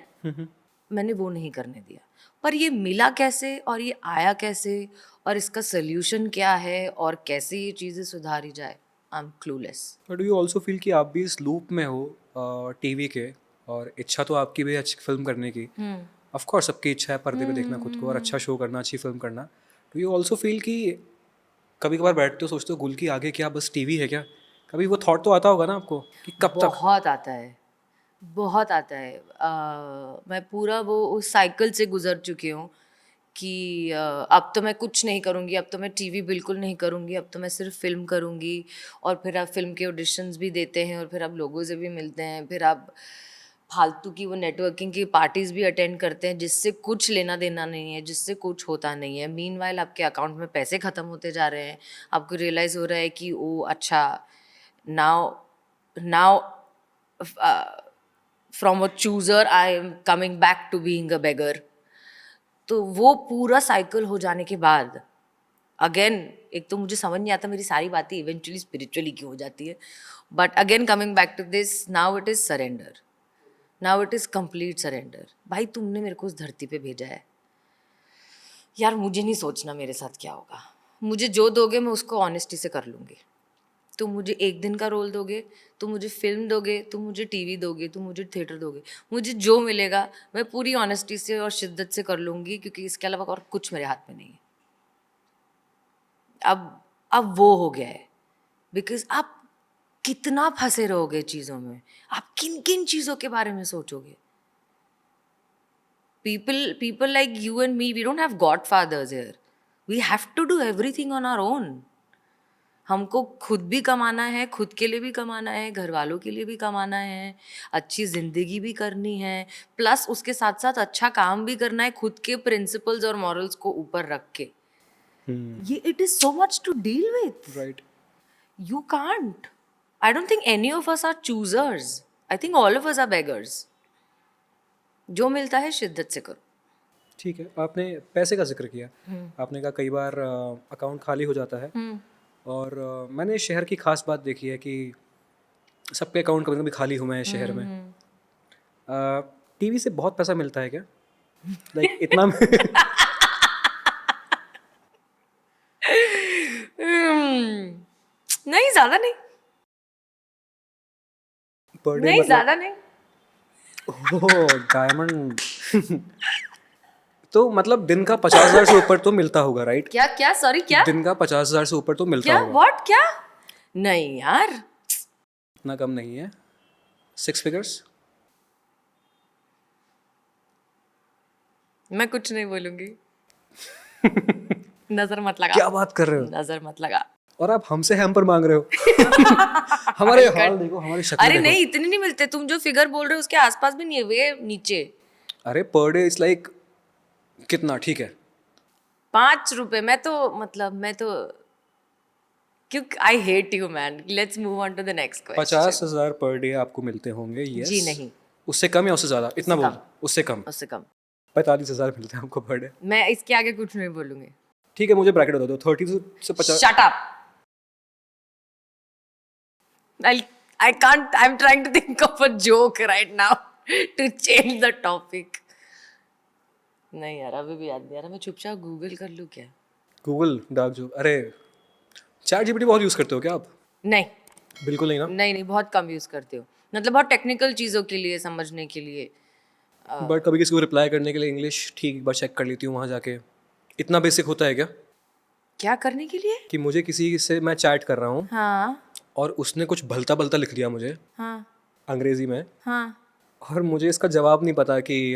मैंने वो नहीं करने दिया। पर ये मिला कैसे और ये आया कैसे और इसका सोल्यूशन क्या है और कैसे ये चीज़ें सुधारी जाए, I am clueless. But you also feel कि आप भी इस लूप में हो टीवी के, और इच्छा तो आपकी भी है अच्छी फिल्म करने की। ऑफ कोर्स सबकी इच्छा है पर्दे पे देखना खुद को और अच्छा शो करना, अच्छी फिल्म करना। डू यू ऑल्सो फील कि कभी कभार बैठते हो सोचते हो गुल की आगे क्या बस टीवी है क्या? कभी वो थॉट तो आता होगा ना आपको कि कब तक? बहुत आता है, बहुत आता है। मैं पूरा वो उस साइकिल से गुजर चुकी हूँ कि अब तो मैं कुछ नहीं करूँगी, अब तो मैं टीवी बिल्कुल नहीं करूँगी, अब तो मैं सिर्फ फिल्म करूँगी। और फिर आप फिल्म के ऑडिशंस भी देते हैं और फिर आप लोगों से भी मिलते हैं, फिर आप फालतू की वो नेटवर्किंग की पार्टीज भी अटेंड करते हैं जिससे कुछ लेना देना नहीं है, जिससे कुछ होता नहीं है। मीनवाइल आपके अकाउंट में पैसे ख़त्म होते जा रहे हैं, आपको रियलाइज़ हो रहा है कि ओ अच्छा, now from a chooser I am coming back to being a beggar. तो वो पूरा साइकिल हो जाने के बाद अगेन, एक तो मुझे समझ नहीं आता मेरी सारी बातें इवेंचुअली स्पिरिचुअली क्यों हो जाती है, but again coming back to this, now it is surrender, now it is complete surrender. भाई तुमने मेरे को उस धरती पे भेजा है यार, मुझे नहीं सोचना मेरे साथ क्या होगा। मुझे जो दोगे मैं उसको ऑनेस्टी से कर लूँगी। तुम मुझे एक दिन का रोल दोगे, तुम मुझे फिल्म दोगे, तुम मुझे टीवी दोगे, तुम मुझे थिएटर दोगे, मुझे जो मिलेगा मैं पूरी ऑनेस्टी से और शिद्दत से कर लूँगी, क्योंकि इसके अलावा और कुछ मेरे हाथ में नहीं है। अब वो हो गया है, बिकॉज आप कितना फंसे रहोगे चीज़ों में, आप किन किन चीज़ों के बारे में सोचोगे। people like you and me, we don't have godfathers here. We have to do everything on our own. हमको खुद भी कमाना है, खुद के लिए भी कमाना है, घर वालों के लिए भी कमाना है, अच्छी ज़िंदगी भी करनी है, प्लस उसके साथ साथ अच्छा काम भी करना है खुद के प्रिंसिपल्स और मॉरल्स को ऊपर रख के। ये it is so much to deal with, right. you can't. I don't think any of us are choosers. I think all of us are beggars. जो मिलता है शिद्दत से करो. ठीक है, आपने पैसे का जिक्र किया. आपने कहा कई बार अकाउंट खाली हो जाता है. और मैंने इस शहर की खास बात देखी है कि सबके अकाउंट कभी कभी खाली हुए हैं शहर में. टीवी से बहुत पैसा मिलता है क्या? लाइक इतना नहीं, ज्यादा नहीं. पर डे नहीं, मतलब ज्यादा नहीं. ओह डायमंड. तो मतलब दिन का 50,000 से ऊपर तो मिलता होगा, राइट? क्या क्या? सॉरी, क्या दिन का 50,000 से ऊपर तो मिलता क्या? होगा. व्हाट? क्या? नहीं यार. इतना कम नहीं है. 6 फिगर्स. मैं कुछ नहीं बोलूंगी. नजर मत लगा. क्या बात कर रहे हो? नजर मत लगा. और आप हमसे हैम्पर मांग रहे हो? हमारे हाल देखो, हमारी शक्ल अरे देखो. नहीं, इतने नहीं मिलते. तुम जो फिगर बोल रहे हो उसके आसपास भी नहीं है, वे नीचे. अरे पर डे इट्स लाइक कितना? ठीक है, 5 रुपए. मैं तो क्यों? I hate you man. Let's move on to the next question. 50,000 per day आपको मिलते होंगे. यस जी नहीं. उससे कम या उससे ज्यादा? इतना बोल. कम. उससे कम. उससे कम. 45,000 मिलते हैं आपको पर डे. मैं इसके आगे कुछ नहीं बोलूंगी. ठीक है, मुझे ब्रैकेट बता दो. 30 से 50. Shut up. I can't. I'm trying to think of a joke right now to change the topic. नहीं यार, अभी भी याद नहीं आ रहा. मैं चुपचाप गूगल कर लूँ क्या? गूगल डार्क जो. अरे चैट जीपीटी बहुत यूज करते हो क्या आप? नहीं बिल्कुल नहीं ना. नहीं, बहुत कम यूज करते हो. मतलब बहुत टेक्निकल चीजों के लिए, समझने के लिए. बट कभी किसी को रिप्लाई करने के लिए इंग्लिश ठीक एक बार चेक कर लेती हूँ वहाँ जाके. इतना बेसिक होता है क्या क्या करने के लिए? कि मुझे किसी से मैं चैट कर रहा हूँ हाँ और उसने कुछ भलता भलता लिख दिया मुझे हाँ अंग्रेजी में, हाँ. और मुझे इसका जवाब नहीं पता कि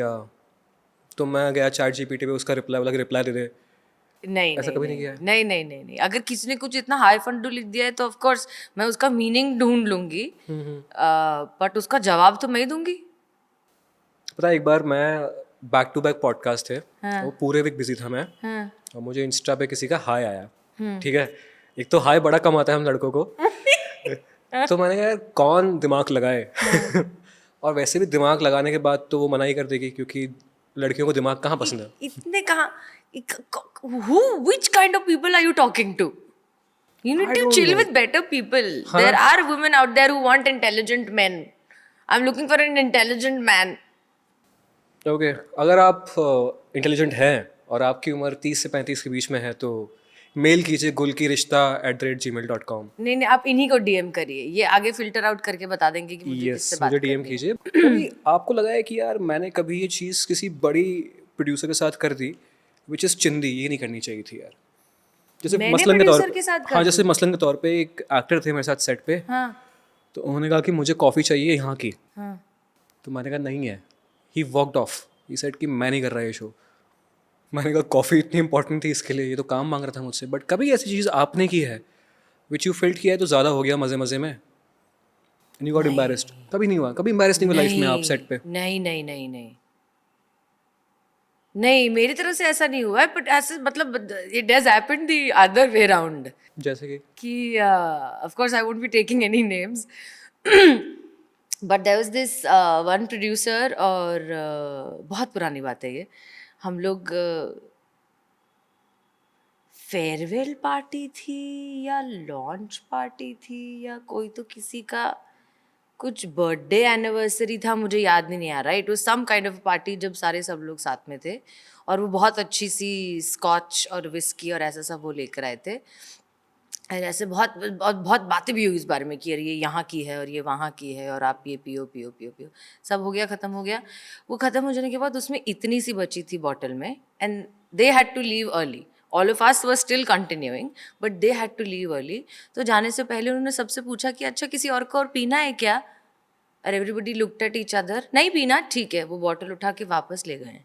तो मैं गया चैट जीपीटी पे उसका रिप्लाई वाला रिप्लाई दे दे. नहीं ऐसा नहीं कभी नहीं नहीं किया है? नहीं नहीं नहीं नहीं. अगर किसी ने कुछ इतना हाई फंडू लिख दिया है तो ऑफ कोर्स मैं उसका मीनिंग ढूंढ लूंगी. बट उसका जवाब तो मैं ही दूंगी. पता है एक बार मैं बैक टू बैक पॉडकास्ट थे. हाँ. वो पूरे वीक बिजी था मैं. हाँ. और मुझे इंस्टा पे किसी का हाय आया. ठीक है, एक तो हाय बड़ा कम आता है हम लड़कों को. तो मैंने कहा यार कौन दिमाग लगाए. और वैसे भी दिमाग लगाने के बाद तो वो मना ही कर देगी क्योंकि लड़कियों को दिमाग कहाँ पसंद है. इतने कहाँ? Which kind of people are you talking to? You need to chill with better people. There are women out there who want intelligent men. I'm looking for an intelligent man. Okay, अगर आप intelligent हैं और आपकी उम्र 30 से 35 के बीच में है तो मेल कीजिए gulkirishta@gmail.com. नहीं नहीं, आप इन्हीं को डीएम करिए. ये आगे फिल्टर आउट करके बता देंगे कि मुझे यस, किससे बात मुझे डीएम करनी है. कीजिए. कभी आपको लगा है कि यार मैंने कभी ये चीज़ किसी बड़ी प्रोड्यूसर के साथ कर दी विच इज़ चिंदी, ये नहीं करनी चाहिए थी यार. जैसे मैंने मसलन के तौर producer के साथ पे, कर हाँ जैसे मसलन के तौर पे एक एक्टर थे मेरे साथ सेट पे. हाँ तो उन्होंने कहा कि मुझे कॉफ़ी चाहिए यहाँ की. हाँ. तो मैंने कहा नहीं है. He walked off. He said कि मैं नहीं कर रहा ये शो. मैंने कहा कॉफ़ी इतनी इंपॉर्टेंट थी इसके लिए, ये तो काम मांग रहा था मुझसे. बट कभी ऐसी चीज़ आपने की है विच यू फेल्ट किया है तो ज़्यादा हो गया मज़े मज़े में एंड यू गॉट एम्बैरेस्ड? कभी नहीं हुआ? कभी एम्बैरेस नहीं हुआ लाइफ में आप सेट पे? नहीं नहीं नहीं नहीं नहीं, मेरी तरफ से ऐसा नहीं हुआ है. बट ऐसे मतलब it does happen the other way round. जैसे कि of course I won't be taking any names. But there was this one producer और बहुत पुरानी बात है ये. हम लोग फेयरवेल पार्टी थी या लॉन्च पार्टी थी या कोई तो किसी का कुछ बर्थडे एनिवर्सरी था, मुझे याद नहीं आ रहा. It was some kind of party जब सारे सब लोग साथ में थे और वो बहुत अच्छी सी स्कॉच और विस्की और ऐसा सब वो लेकर आए थे. और ऐसे बहुत बहुत बहुत बातें भी हुई इस बारे में कि यार ये यहाँ की है और ये वहाँ की है और आप ये पियो पियो पियो पियो. सब हो गया, ख़त्म हो गया. वो ख़त्म हो जाने के बाद उसमें इतनी सी बची थी बॉटल में and they had to leave early. All of us were still continuing but they had to leave early. तो जाने से पहले उन्होंने सबसे पूछा कि अच्छा किसी और को और पीना है क्या? और everybody looked at each other. नहीं पीना, ठीक है. वो बॉटल उठा के वापस ले गए.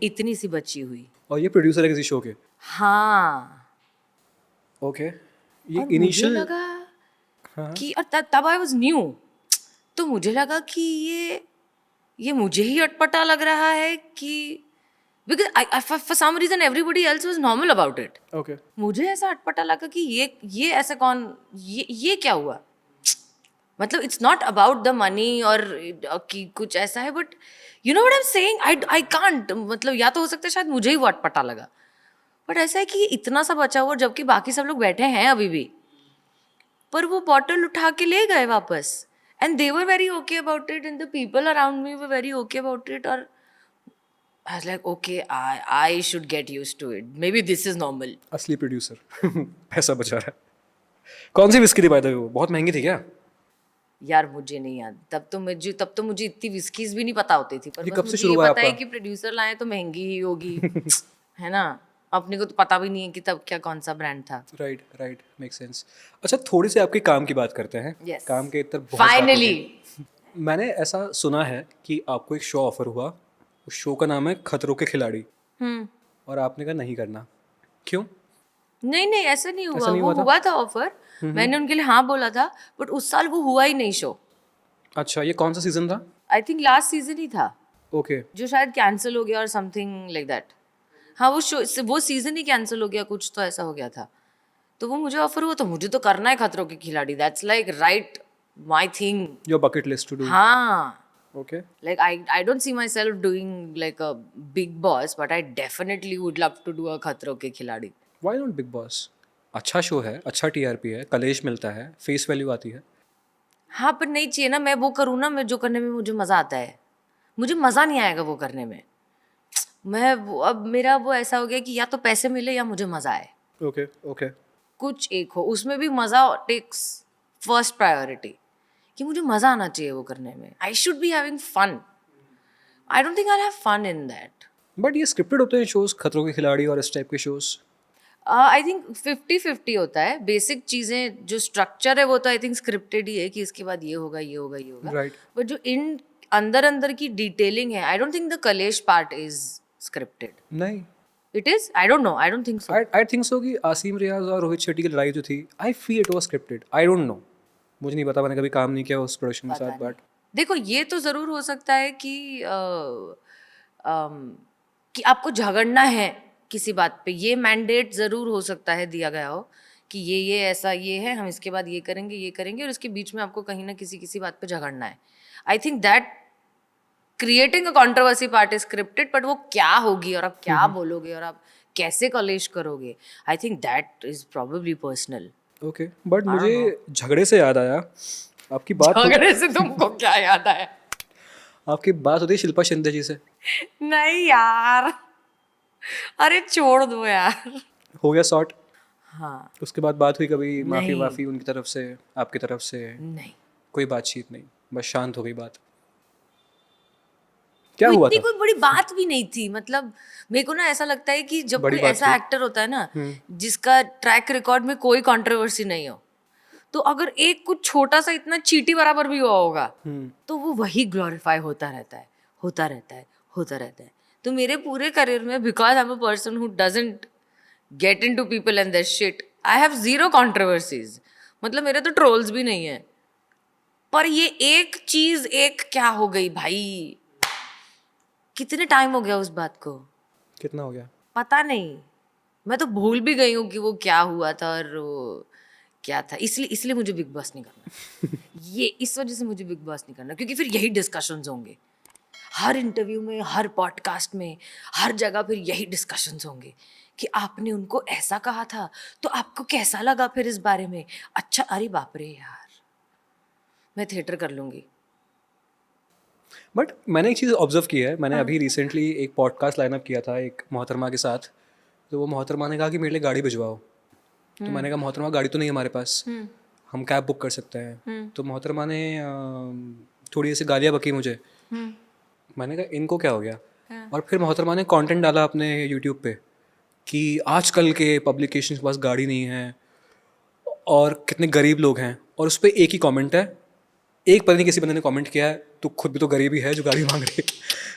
इतनी सी बची हुई. और ये प्रोड्यूसर है किसी शो के? हाँ. ओके. ये और इनिशियल मुझे लगा कि और तब आई वाज न्यू. तो मुझे लगा कि ये मुझे ही अटपटा लग रहा है कि because for some reason everybody else was normal about it. Okay. मुझे ऐसा अटपटा लगा कि ये ऐसा कौन, ये क्या हुआ. मतलब it's not about the money और कि कुछ ऐसा है, but you know what I am saying, I can't, मतलब या तो हो सकता है शायद मुझे ही वो अटपटा लगा, बट ऐसा है कि इतना सा बचा हुआ जबकि बाकी सब लोग बैठे हैं अभी भी, पर वो बॉटल उठा के ले गए वापस, and they were very okay about it and the people around me were very okay about it, और I was like okay I should get used to it, maybe this is normal. असली producer पैसा बचा रहा है. कौन सी whisky थी by the way? वो बहुत महंगी थी क्या? यार मुझे नहीं याद, तब तो मुझे इतनी विस्कीज भी नहीं पता होती थी, पर ये बस कब से मुझे शुरू ये हुआ है पता है आपका? कि प्रोड्यूसर लाए तो महंगी ही होगी है ना, अपने को तो पता भी नहीं है कि तब क्या कौन सा ब्रांड था. Right right, make sense. अच्छा, थोड़ी सी आपके काम की बात करते हैं. Yes. काम के इतर बहुत फाइनली. मैंने ऐसा सुना है कि आपको एक शो ऑफर हुआ. उस शो का नाम है खतरों के खिलाड़ी, और आपने कहा नहीं करना. क्यों? नहीं नहीं ऐसा नहीं हुआ, ऐसा नहीं वो हुआ था? हुआ था ऑफर, मैंने उनके लिए हाँ बोला था, बट उस साल वो हुआ ही नहीं शो. अच्छा, ये कौन सा सीजन था? आई थिंक लास्ट सीजन ही था, ओके. जो शायद कैंसिल हो गया और समथिंग लाइक दैट. हाँ वो सीजन ही कैंसिल हो गया, कुछ तो ऐसा हो गया था. तो वो मुझे ऑफर हुआ, तो मुझे तो करना है Khatron ke Khiladi, that's like right my thing. Your bucket list to do. हाँ, okay. like I don't see myself doing like a big boss, but I definitely would love to do a खतरों के खिलाड़ी. Why not big boss? अच्छा show है, अच्छा TRP है, कलेश मिलता है, फेस वैल्यू आती है. हाँ, पर नहीं चाहिए ना, मैं वो करूँ ना, मैं जो करने में मुझे मज़ा आता है, मुझे मज़ा नहीं आएगा वो करने में. अब मेरा वो ऐसा हो गया कि या तो पैसे मिले या मुझे मज़ा आए, ओके ओके. कुछ एक हो, उसमें भी मज़ा टेक्स फर्स्ट प्रायोरिटी, कि मुझे मज़ा आना चाहिए वो करने में. I should be having fun. I don't think I have fun in that. But ये स्क्रिप्टेड होते हैं शोज, खतरों के खिलाड़ी और इस टाइप के शोज. आई थिंक 50-50 होता है. बेसिक चीज़ें जो स्ट्रक्चर है वो तो आई थिंक स्क्रिप्टेड ही है कि इसके बाद ये होगा ये होगा ये होगा, राइट. बट जो इन अंदर अंदर की डिटेलिंग है, आई डोंट थिंक द कलेश पार्ट इज स्क्रिप्टेड. नहीं, it is, I don't no, I don't think so. I think so कि आसिम रियाज और रोहित शेट्टी की लड़ाई जो थी, I feel it was scripted. I don't no, मुझे नहीं पता, मैंने कभी काम नहीं किया उस प्रोडक्शन के साथ. बट देखो ये तो ज़रूर हो सकता है कि आपको झगड़ना है किसी बात पे, ये मैंडेट ज़रूर हो सकता है दिया गया हो कि ये ऐसा ये है, हम इसके बाद ये करेंगे और इसके बीच में आपको कहीं ना किसी बात पे झगड़ना है. I think that creating a controversy part is scripted, but वो क्या होगी और आप क्या बोलोगे और आप कैसे कलेश करोगे, I think that is probably personal. Okay. But मुझे झगड़े से याद आया, आपकी बात झगड़े से तुमको क्या याद आया? आपकी बात होती है शिल्पा शिंदे जी से. नहीं यार, अरे छोड़ दो यार. हो गया सॉर्ट? हाँ. उसके बाद बात हुई कभी? माफी नहीं. वाफी उनकी तरफ से, आपकी तरफ से? नहीं, कोई बातचीत नहीं, बस शांत हो गई बात. क्या हुआ इतनी था? कोई बड़ी बात भी नहीं थी. मतलब मेरे को ना ऐसा लगता है कि जब बड़ी कोई बात ऐसा एक्टर होता है ना जिसका ट्रैक रिकॉर्ड में कोई कंट्रोवर्सी नहीं हो, तो अगर एक कुछ छोटा सा इतना चीटी बराबर भी हुआ होगा तो वो वही ग्लोरीफाई होता रहता है, होता रहता है, होता रहता है. तो मेरे पूरे करियर में, because I am a person who doesn't get into people and there shit, I have zero controversies. मतलब मेरे तो ट्रोल्स भी नहीं है, पर ये एक चीज एक क्या हो गई भाई, कितने टाइम हो गया उस बात को, कितना हो गया? पता नहीं, मैं तो भूल भी गई हूँ कि वो क्या हुआ था और वो क्या था. इसलिए मुझे बिग बॉस नहीं करना. ये इस वजह से मुझे बिग बॉस नहीं करना, क्योंकि फिर यही डिस्कशंस होंगे हर इंटरव्यू में, हर पॉडकास्ट में, हर जगह फिर यही डिस्कशंस होंगे कि आपने उनको ऐसा कहा था तो आपको कैसा लगा फिर इस बारे में. अच्छा, अरे बाप रे यार, मैं थिएटर कर लूँगी. बट मैंने एक चीज़ ऑब्जर्व की है. मैंने अभी रिसेंटली एक पॉडकास्ट लाइनअप किया था एक मोहतरमा के साथ. तो वो मोहतरमा ने कहा कि मेरे लिए गाड़ी भिजवाओ. तो मैंने कहा मोहतरमा गाड़ी तो नहीं है हमारे पास, हम कैब बुक कर सकते हैं. तो मोहतरमा ने थोड़ी ऐसी गालियाँ बकी मुझे. मैंने कहा इनको क्या हो गया. और फिर मोहतरमा ने कंटेंट डाला अपने यूट्यूब पे कि आजकल के पब्लिकेशन के पास गाड़ी नहीं है और कितने गरीब लोग हैं. और उस पर एक ही कमेंट है, एक पता नहीं किसी बंदे ने कमेंट किया है, तो खुद भी तो गरीब ही है जो गाड़ी मांग रहे.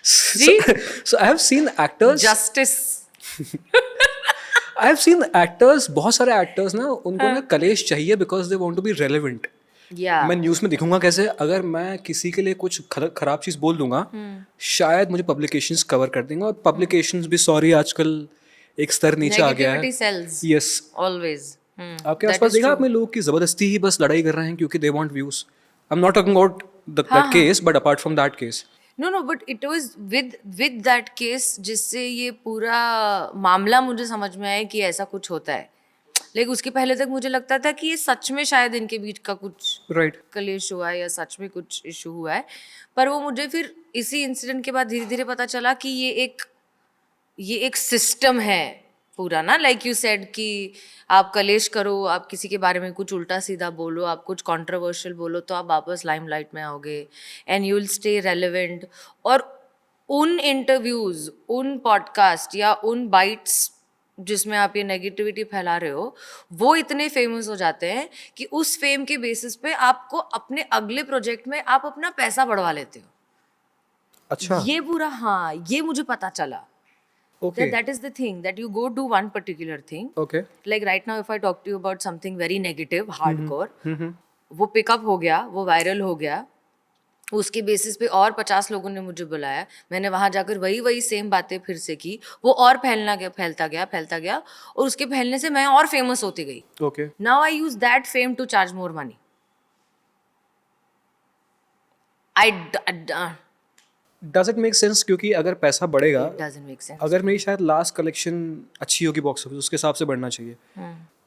So I have seen actors, justice. I have seen actors, बहुत सारे एक्टर्स ना, उनको ना कलेश चाहिए because they want to be relevant. या मैं न्यूज़ में दिखूंगा कैसे? अगर मैं किसी के लिए कुछ खराब चीज़ बोल दूंगा, शायद मुझे पब्लिकेशंस कवर कर देंगे. और पब्लिकेशंस भी सॉरी आजकल एक स्तर नीचे आ गया है. Yes, always. आपके आसपास देखा आपने लोग की ज़बरदस्ती ही बस लड़ाई कर रहे हैं क्योंकि they want views. I'm not talking about that case, but apart from that case. No, but it was with that case जिससे ये पूरा मामला मुझे समझ में आया कि ऐसा कुछ होता है. लेकिन उसके पहले तक मुझे लगता था कि ये सच में शायद इनके बीच का कुछ Right. कलेश हुआ है या सच में कुछ इशू हुआ है. पर वो मुझे फिर इसी इंसिडेंट के बाद धीरे धीरे पता चला कि ये एक सिस्टम है पूरा ना. लाइक यू सेड कि आप कलेश करो, आप किसी के बारे में कुछ उल्टा सीधा बोलो, आप कुछ कंट्रोवर्शियल बोलो तो आप वापस लाइमलाइट में आओगे and you will stay relevant. और उन इंटरव्यूज, उन पॉडकास्ट या उन बाइट्स जिसमें आप ये नेगेटिविटी फैला रहे हो, वो इतने फेमस हो जाते हैं कि उस फेम के बेसिस पे आपको अपने अगले प्रोजेक्ट में आप अपना पैसा बढ़वा लेते हो. अच्छा. ये पूरा, हाँ, ये मुझे पता चला. Okay. That is the thing, that you go do one particular thing. Okay. Like right now if I talk to you about something very negative, hardcore, वो पिकअप हो गया, वो वायरल हो गया, उसके बेसिस पे और 50 लोगों ने मुझे बुलाया, मैंने वहां जाकर वही सेम बातें फिर से की, वो और फैलता गया और उसके फैलने से मैं और फेमस होती गई. Okay. Now I use that fame to charge more money. Does it make sense? क्योंकि अगर पैसा बढ़ेगा, It doesn't make sense. अगर मेरी शायद लास्ट कलेक्शन अच्छी होगी बॉक्स ऑफिस, उसके हिसाब से बढ़ना चाहिए.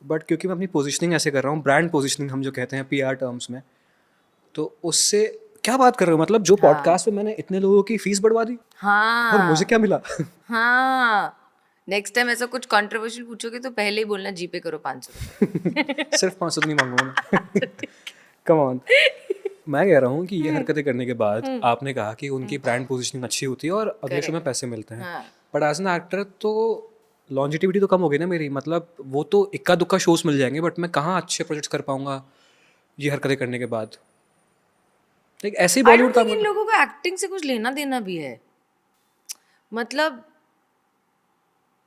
बट क्योंकि मैं अपनी पोजीशनिंग ऐसे कर रहा हूँ, ब्रांड पोजीशनिंग हम जो कहते हैं PR टर्म्स में, तो उससे क्या बात कर रहे हो? मतलब जो पॉडकास्ट में मैंने इतने लोगों की फीस बढ़वा दी और हाँ मुझे क्या मिला? हाँ, नेक्स्ट टाइम ऐसा कुछ कंट्रोवर्शियल पूछोगे तो पहले ही बोलना जीपे करो 500. सिर्फ 500 तो नहीं मांगूंगा मैं. Come on. मैं कह रहा हूँ कि ये हरकतें करने के बाद आपने कहा कि उनकी ब्रांड पोजीशनिंग अच्छी होती है और अगले शो में पैसे मिलते हैं. बट एज एन एक्टर तो लॉन्जिटिविटी तो कम हो गई ना मेरी. मतलब वो तो इक्का दुक्का शोज मिल जाएंगे, बट मैं कहाँ अच्छे प्रोजेक्ट्स कर पाऊंगा ये हरकतें करने के बाद. लाइक ऐसे ही I don't बॉलीवुड का think इन लोगों को एक्टिंग से कुछ लेना देना भी है. मतलब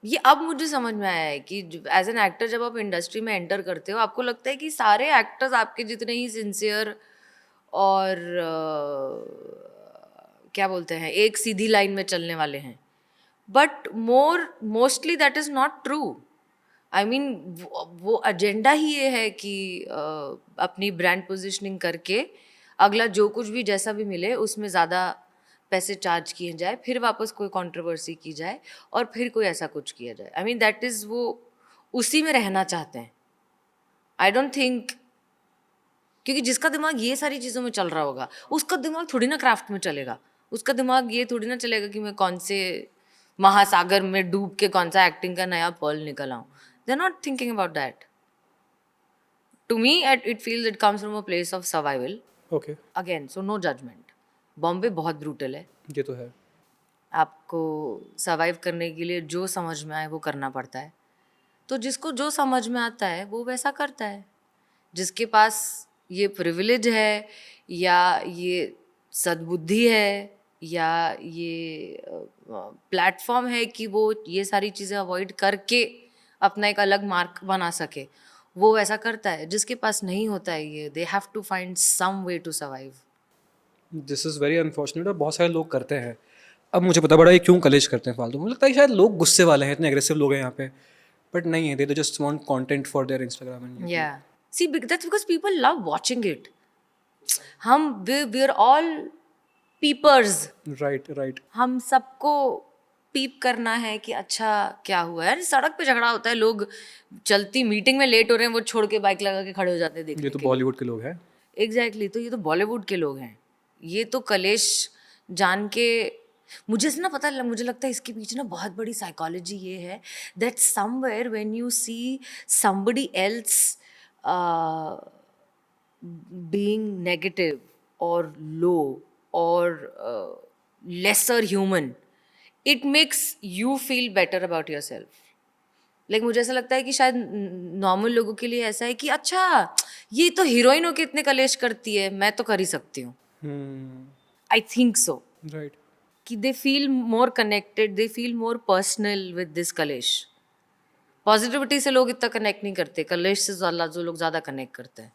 ये अब मुझे समझ में आया है कि एज एन एक्टर जब आप इंडस्ट्री में एंटर करते हो, आपको लगता है कि सारे एक्टर्स आपके जितने ही सिंसियर और क्या बोलते हैं, एक सीधी लाइन में चलने वाले हैं. But mostly that is not true. I mean वो एजेंडा ही ये है कि अपनी ब्रांड पोजीशनिंग करके अगला जो कुछ भी जैसा भी मिले उसमें ज़्यादा पैसे चार्ज किए जाए, फिर वापस कोई कंट्रोवर्सी की जाए और फिर कोई ऐसा कुछ किया जाए. आई मीन दैट इज़, वो उसी में रहना चाहते हैं. आई डोंट थिंक, क्योंकि जिसका दिमाग ये सारी चीज़ों में चल रहा होगा उसका दिमाग थोड़ी ना क्राफ्ट में चलेगा. उसका दिमाग ये थोड़ी ना चलेगा कि मैं कौन से महासागर में डूब के कौन सा एक्टिंग का नया पर्ल निकल आऊँ. They are not thinking about that. To me it feels it comes from a place of survival. Okay. Again, so no judgement. Bombay बहुत ब्रूटल है. ये तो है. आपको सर्वाइव करने के लिए जो समझ में आए वो करना पड़ता है. तो जिसको जो समझ में आता है वो वैसा करता है. जिसके पास ये प्रिविलेज है या ये सद्बुद्धि है या ये प्लेटफॉर्म है कि वो ये सारी चीज़ें अवॉइड करके अपना एक अलग मार्क बना सके, वो ऐसा करता है. जिसके पास नहीं होता है ये, they have to find some way to survive. This is very unfortunate. और बहुत सारे लोग करते हैं. अब मुझे पता पड़ा ये क्यों कलेश करते हैं फालतू. मुझे लगता है शायद लोग गुस्से वाले हैं, इतने एग्रेसिव लोग हैं यहाँ पे. बट नहीं है, they just want content for their Instagram and Yeah. See, that's because people love watching it. We're all peepers. Right. हम सबको पीप करना है कि अच्छा क्या हुआ है. सड़क पे झगड़ा होता है, लोग चलती मीटिंग में लेट हो रहे हैं, वो छोड़ के बाइक लगा के खड़े हो जाते हैं देखने ये तो बॉलीवुड के लोग हैं. एग्जैक्टली. तो ये तो बॉलीवुड के लोग हैं. ये तो कलेश जान के मुझे ना पता, मुझे लगता है इसके पीछे ना बहुत बड़ी साइकोलॉजी ये है that somewhere when you see somebody else being negative और लो और lesser human, it makes you feel better about yourself. Like मुझे ऐसा लगता है कि शायद नॉर्मल लोगों के लिए ऐसा है कि अच्छा ये तो हीरोइनों के इतने कलेश करती है, मैं तो कर ही सकती हूँ. I think so. राइट. कि they feel more connected, they feel more personal with this कलेश. पॉजिटिविटी से लोग इतना कनेक्ट नहीं करते, कलेश से जो लोग ज़्यादा कनेक्ट करते हैं,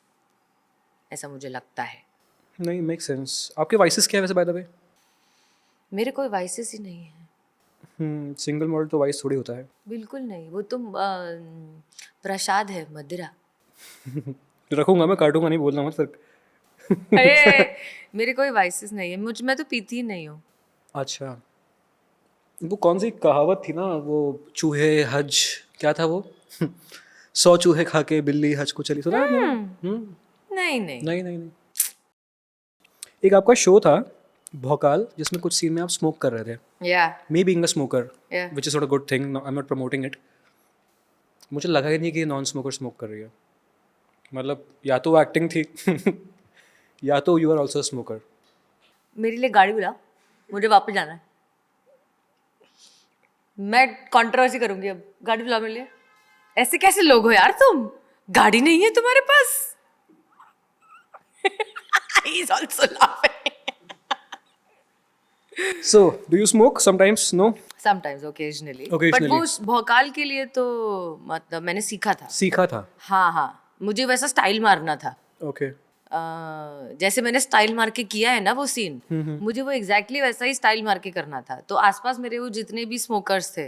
ऐसा मुझे लगता है. नहीं, मेक सेंस. आपके वाइसेस क्या है वैसे बाय द वे? मेरे कोई वाइसेस ही नहीं है. सिंगल मॉडल तो वाइस थोड़ी होता है. बिल्कुल नहीं. वो तो प्रसाद है, मदिरा. रखूंगा मैं, काटूंगा नहीं, बोलना मत फिर. अरे मेरे कोई वाइसेस नहीं है, मैं तो पीती ही नहीं हूँ। अच्छा, वो कौन सी कहावत थी ना, वो चूहे हज, क्या था वो? 100 चूहे खा के बिल्ली हज को चली, सुना है आपने? नहीं नहीं। नहीं नहीं नहीं। एक आपका शो था भौकाल, जिसमें कुछ सीन में आप स्मोक कर रहे थे। या me being a smoker, Yeah. Which is not a good thing, I am not promoting it. मुझे लगा ही नहीं कि नॉन स्मोकर स्मोक कर रही है। मतलब या तो वो एक्टिंग थी या तो यू आर ऑल्सो स्मोकर। मेरे लिए गाड़ी बुला, मुझे वापस जाना है। मैं कंट्रोवर्सी करूंगी अब, गाड़ी बुला मेरे लिए। ऐसे कैसे लोग हो यार तुम, गाड़ी नहीं है तुम्हारे पास? He is also laughing. So do you smoke sometimes? No? Sometimes, occasionally. But Occasionally. वो भौकाल के लिए तो मतलब मैंने सीखा था। सीखा था? हाँ हाँ, मुझे वैसा स्टाइल मारना था। ओके। जैसे मैंने स्टाइल मार के किया है ना वो सीन, मुझे वो एग्जैक्टली वैसा ही स्टाइल मार के करना था। तो आसपास मेरे वो जितने भी स्मोकर्स थे,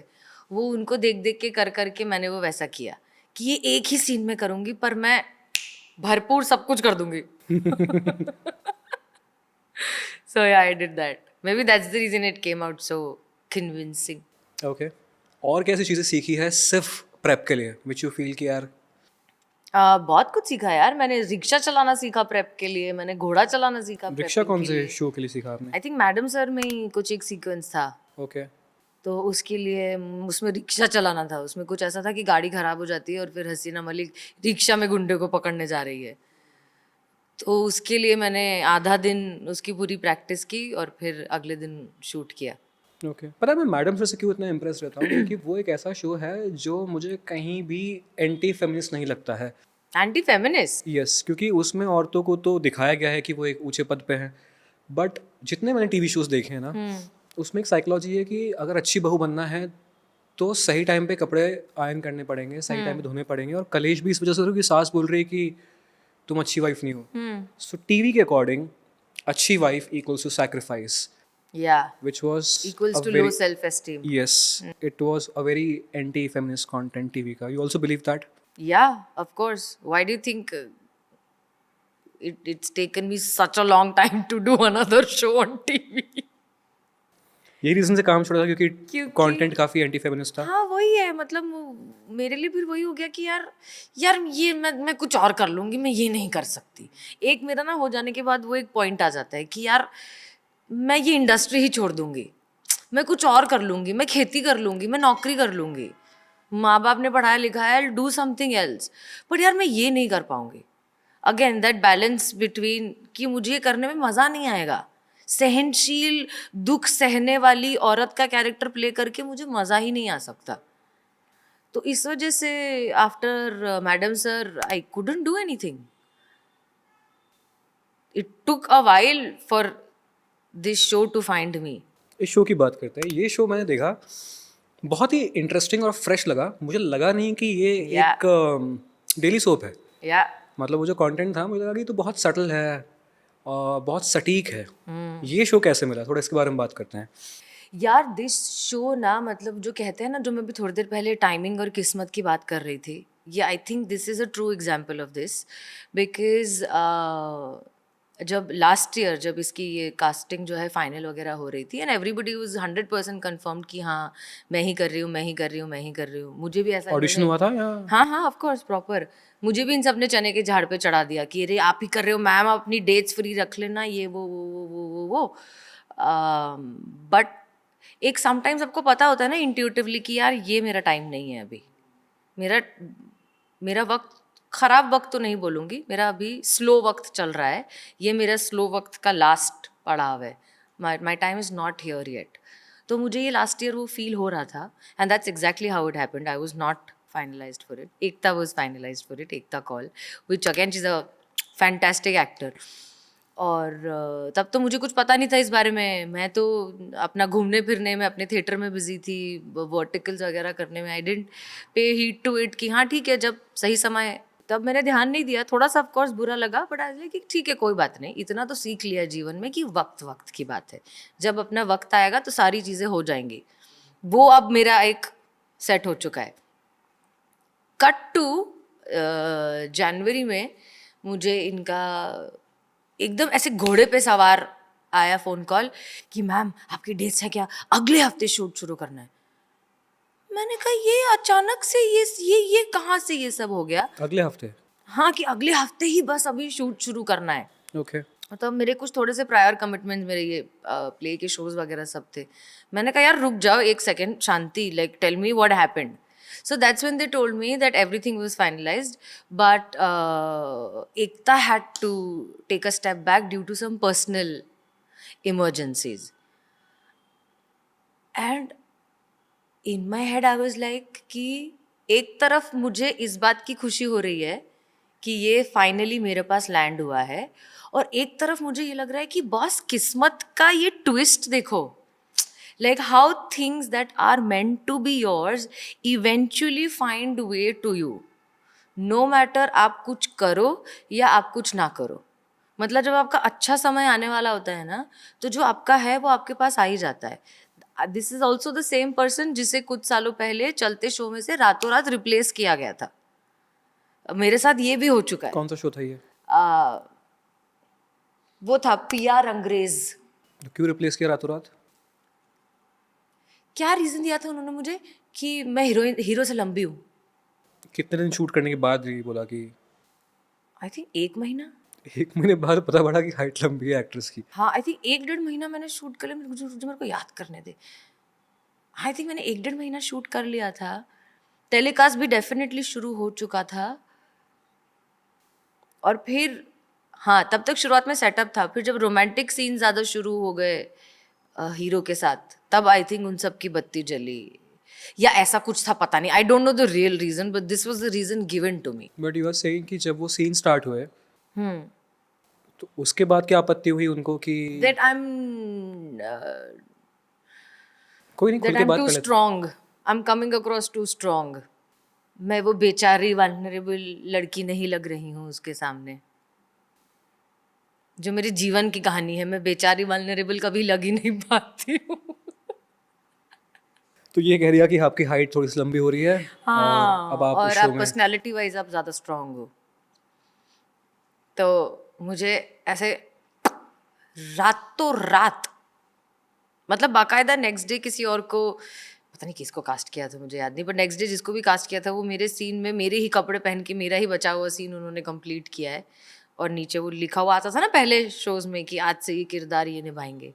वो उनको देख देख के कर करके मैंने वो वैसा किया कि ये एक ही सीन में करूंगी, पर मैं भरपूर सब कुछ कर दूंगी। So yeah, I did that. Maybe that's the reason it came out so convincing. Okay. और कैसी चीज़ें सीखी है सिर्फ प्रेप के लिए, विच यू फील कि यार? बहुत कुछ सीखा यार मैंने। रिक्शा चलाना सीखा प्रेप के लिए, मैंने घोड़ा चलाना सीखा रिक्शा प्रेप कौन के से लिए। शो के लिए सीखा आपने? आई थिंक मैडम सर में ही कुछ एक सीक्वेंस था, ओके। तो उसके लिए उसमें रिक्शा चलाना था। उसमें कुछ ऐसा था कि गाड़ी खराब हो जाती है और फिर हसीना मलिक रिक्शा में गुंडे को पकड़ने जा रही है। तो उसके लिए मैंने आधा दिन उसकी पूरी प्रैक्टिस की और फिर अगले दिन शूट किया। ओके। पता है मैं मैडम सर से क्यों इतना इम्प्रेस रहता हूँ? क्योंकि वो एक ऐसा शो है जो मुझे कहीं भी एंटी फेमिनिस्ट नहीं लगता है। Anti feminist? यस, क्योंकि उसमें औरतों को तो दिखाया गया है कि वो एक ऊंचे पद पे हैं, बट जितने मैंने टीवी शोज देखे हैं ना, उसमें एक साइकोलॉजी है कि अगर अच्छी बहू बनना है तो सही टाइम पे कपड़े आयरन करने पड़ेंगे, सही टाइम पे धोने पड़ेंगे। और कलेश भी इस वजह से हो रहा है कि सास बोल रही है कि तुम अच्छी वाइफ नहीं हो। सो टीवी के अकॉर्डिंग अच्छी वाइफ इक्वल्स टू सैक्रिफाइस, या which was equals a to very, low self esteem. yes, it was a very anti-feminist content TV का. You also believe that? Yeah, of course. Why do you think it's taken me such a long time to do another show on TV? यही reason से काम छोड़ा था क्योंकि क्योंकि- content काफी anti feminist था। हाँ वही है, मतलब मेरे लिए फिर वही हो गया कि यार यार ये मैं कुछ और कर लूंगी, मैं ये नहीं कर सकती। एक मेरा ना हो जाने के बाद वो एक पॉइंट आ जाता है कि यार मैं ये इंडस्ट्री ही छोड़ दूंगी, मैं कुछ और कर लूंगी, मैं खेती कर लूंगी, मैं नौकरी कर लूंगी, माँ बाप ने पढ़ाया लिखाया, I do something else, but यार मैं ये नहीं कर पाऊंगी। अगेन दैट बैलेंस बिटवीन कि मुझे ये करने में मज़ा नहीं आएगा, सहनशील दुख सहने वाली औरत का कैरेक्टर प्ले करके मुझे मज़ा ही नहीं आ सकता। तो इस वजह से after madam sir I couldn't do anything. It took a while for this show to find me. इस शो की बात करते हैं। ये शो मैंने देखा, बहुत ही इंटरेस्टिंग और फ्रेश लगा। मुझे लगा नहीं कि ये एक डेली सोप है। या मतलब वो जो कंटेंट था मुझे लगा कि तो बहुत सटल है और बहुत सटीक है। ये शो कैसे मिला, थोड़ा इसके बारे में बात करते हैं। यार दिस शो ना, मतलब जो कहते हैं ना, जो मैं भी थोड़ी देर पहले टाइमिंग और किस्मत की बात कर रही थी, ये I think this is a true example of this. Because जब लास्ट ईयर जब इसकी ये कास्टिंग जो है फाइनल वगैरह हो रही थी, एंड एवरीबडी वाज 100% कन्फर्म्ड कि हाँ मैं ही कर रही हूँ, मैं ही कर रही हूँ, मैं ही कर रही हूँ। मुझे भी ऐसा ऑडिशन हुआ था या? हाँ हाँ ऑफ कोर्स प्रॉपर। मुझे भी इन सब ने चने के झाड़ पे चढ़ा दिया कि अरे आप ही कर रहे हो मैम, अपनी डेट्स फ्री रख लेना, ये वो। बट एक समटाइम्स आपको पता होता है ना इंट्यूटिवली कि यार ये मेरा टाइम नहीं है अभी, मेरा वक्त, ख़राब वक्त तो नहीं बोलूँगी, मेरा अभी स्लो वक्त चल रहा है, ये मेरा स्लो वक्त का लास्ट पड़ाव है, my time is not here yet. तो मुझे ये लास्ट ईयर वो फील हो रहा था, and that's exactly how it happened. I was not finalized for it. Ekta was finalized for it, Ekta Kaul, which again she's a fantastic actor. और तब तो मुझे कुछ पता नहीं था इस बारे में। मैं तो अपना घूमने फिरने में, अपने थिएटर में बिजी थी, वर्टिकल्स वगैरह करने में। आई डिडंट पे हीट टू इट कि हाँ ठीक है जब सही समय, तब मैंने ध्यान नहीं दिया। थोड़ा सा ऑफकोर्स बुरा लगा, बट आज कि ठीक है कोई बात नहीं, इतना तो सीख लिया जीवन में कि वक्त की बात है, जब अपना वक्त आएगा तो सारी चीज़ें हो जाएंगी। वो अब मेरा एक सेट हो चुका है। कट टू जनवरी में मुझे इनका एकदम ऐसे घोड़े पे सवार आया फोन कॉल कि मैम आपकी डेट्स है क्या, अगले हफ्ते शूट शुरू करना है। मैंने कहा ये अचानक से ये कहाँ से ये सब हो गया। अगले हफ्ते? हाँ, कि अगले हफ्ते ही बस अभी शूट शुरू करना है। ओके। तो मेरे कुछ थोड़े से प्रायर कमिटमेंट, मेरे ये प्ले के शोज वगैरह सब थे। मैंने कहा यार रुक जाओ एक सेकेंड, शांति, like tell me what happened. So that's when they told me that everything was finalized, but Ekta had to take a step back due to some personal emergencies. And in my head I was like कि एक तरफ मुझे इस बात की खुशी हो रही है कि ये फाइनली मेरे पास लैंड हुआ है, और एक तरफ मुझे ये लग रहा है कि बॉस किस्मत का ये ट्विस्ट देखो, like how things that are meant to be yours eventually find way to you, no matter आप कुछ करो या आप कुछ ना करो। मतलब जब आपका अच्छा समय आने वाला होता है ना, तो जो आपका है वो आपके पास आ ही जाता है। This is also the same person जिसे कुछ सालों पहले चलते शो में से रातों रात रिप्लेस किया गया था। मेरे साथ ये भी हो चुका है। कौन सा शो था ये? वो था पीआर अंग्रेज। तो क्यों रिप्लेस किया रातों रात? क्या रीजन दिया था उन्होंने मुझे कि मैं हीरो से लंबी हूँ। कितने दिन शूट करने के बाद ये बोला कि? आई थिंक 1 महीना। 1 महीने बाद पता पड़ा कि हाइट लंबी है एक्ट्रेस की? हाँ, आई थिंक 1-1.5 महीना मैंने शूट कर लिया। मुझे मेरे को याद करने दे। आई थिंक मैंने 1-1.5 महीना शूट कर लिया था। टेलीकास्ट भी डेफिनेटली शुरू हो चुका था। और फिर हाँ, तब तक शुरुआत में सेटअप था। फिर जब रोमांटिक सीन ज़्यादा शुरू हो गए हीरो के साथ, तब आई थिंक उन सब की बत्ती जली, या ऐसा कुछ था, पता नहीं। I don't know the real reason, but this was the reason given to me. But you are saying कि जब वो सीन स्टार्ट हुए तो उसके बाद क्या आपत्ति हुई उनको कि दैट आई एम कोई नहीं, खुल that के I'm बात too कर लेते। strong. I'm coming across too strong. मैं वो बेचारी वल्नरेबल लड़की नहीं लग रही हूँ उसके सामने। जो मेरे जीवन की कहानी है, मैं बेचारी वल्नरेबल कभी लग ही नहीं पाती हूँ। तो ये कह रिया कि आपकी हाइट थोड़ी सी लंबी हो रही है हाँ, और अब आप और उस शो आप में पर्सनैलिटी वाइज आप ज़्यादा स्ट्रांग हो। तो मुझे ऐसे रातों रात, मतलब बाकायदा नेक्स्ट डे किसी और को, पता नहीं किसको कास्ट किया था मुझे याद नहीं, बट नेक्स्ट डे जिसको भी कास्ट किया था वो मेरे सीन में मेरे ही कपड़े पहन के मेरा ही बचा हुआ सीन उन्होंने कंप्लीट किया है। और नीचे वो लिखा हुआ आता था ना पहले शोज में कि आज से ये किरदार ये निभाएंगे।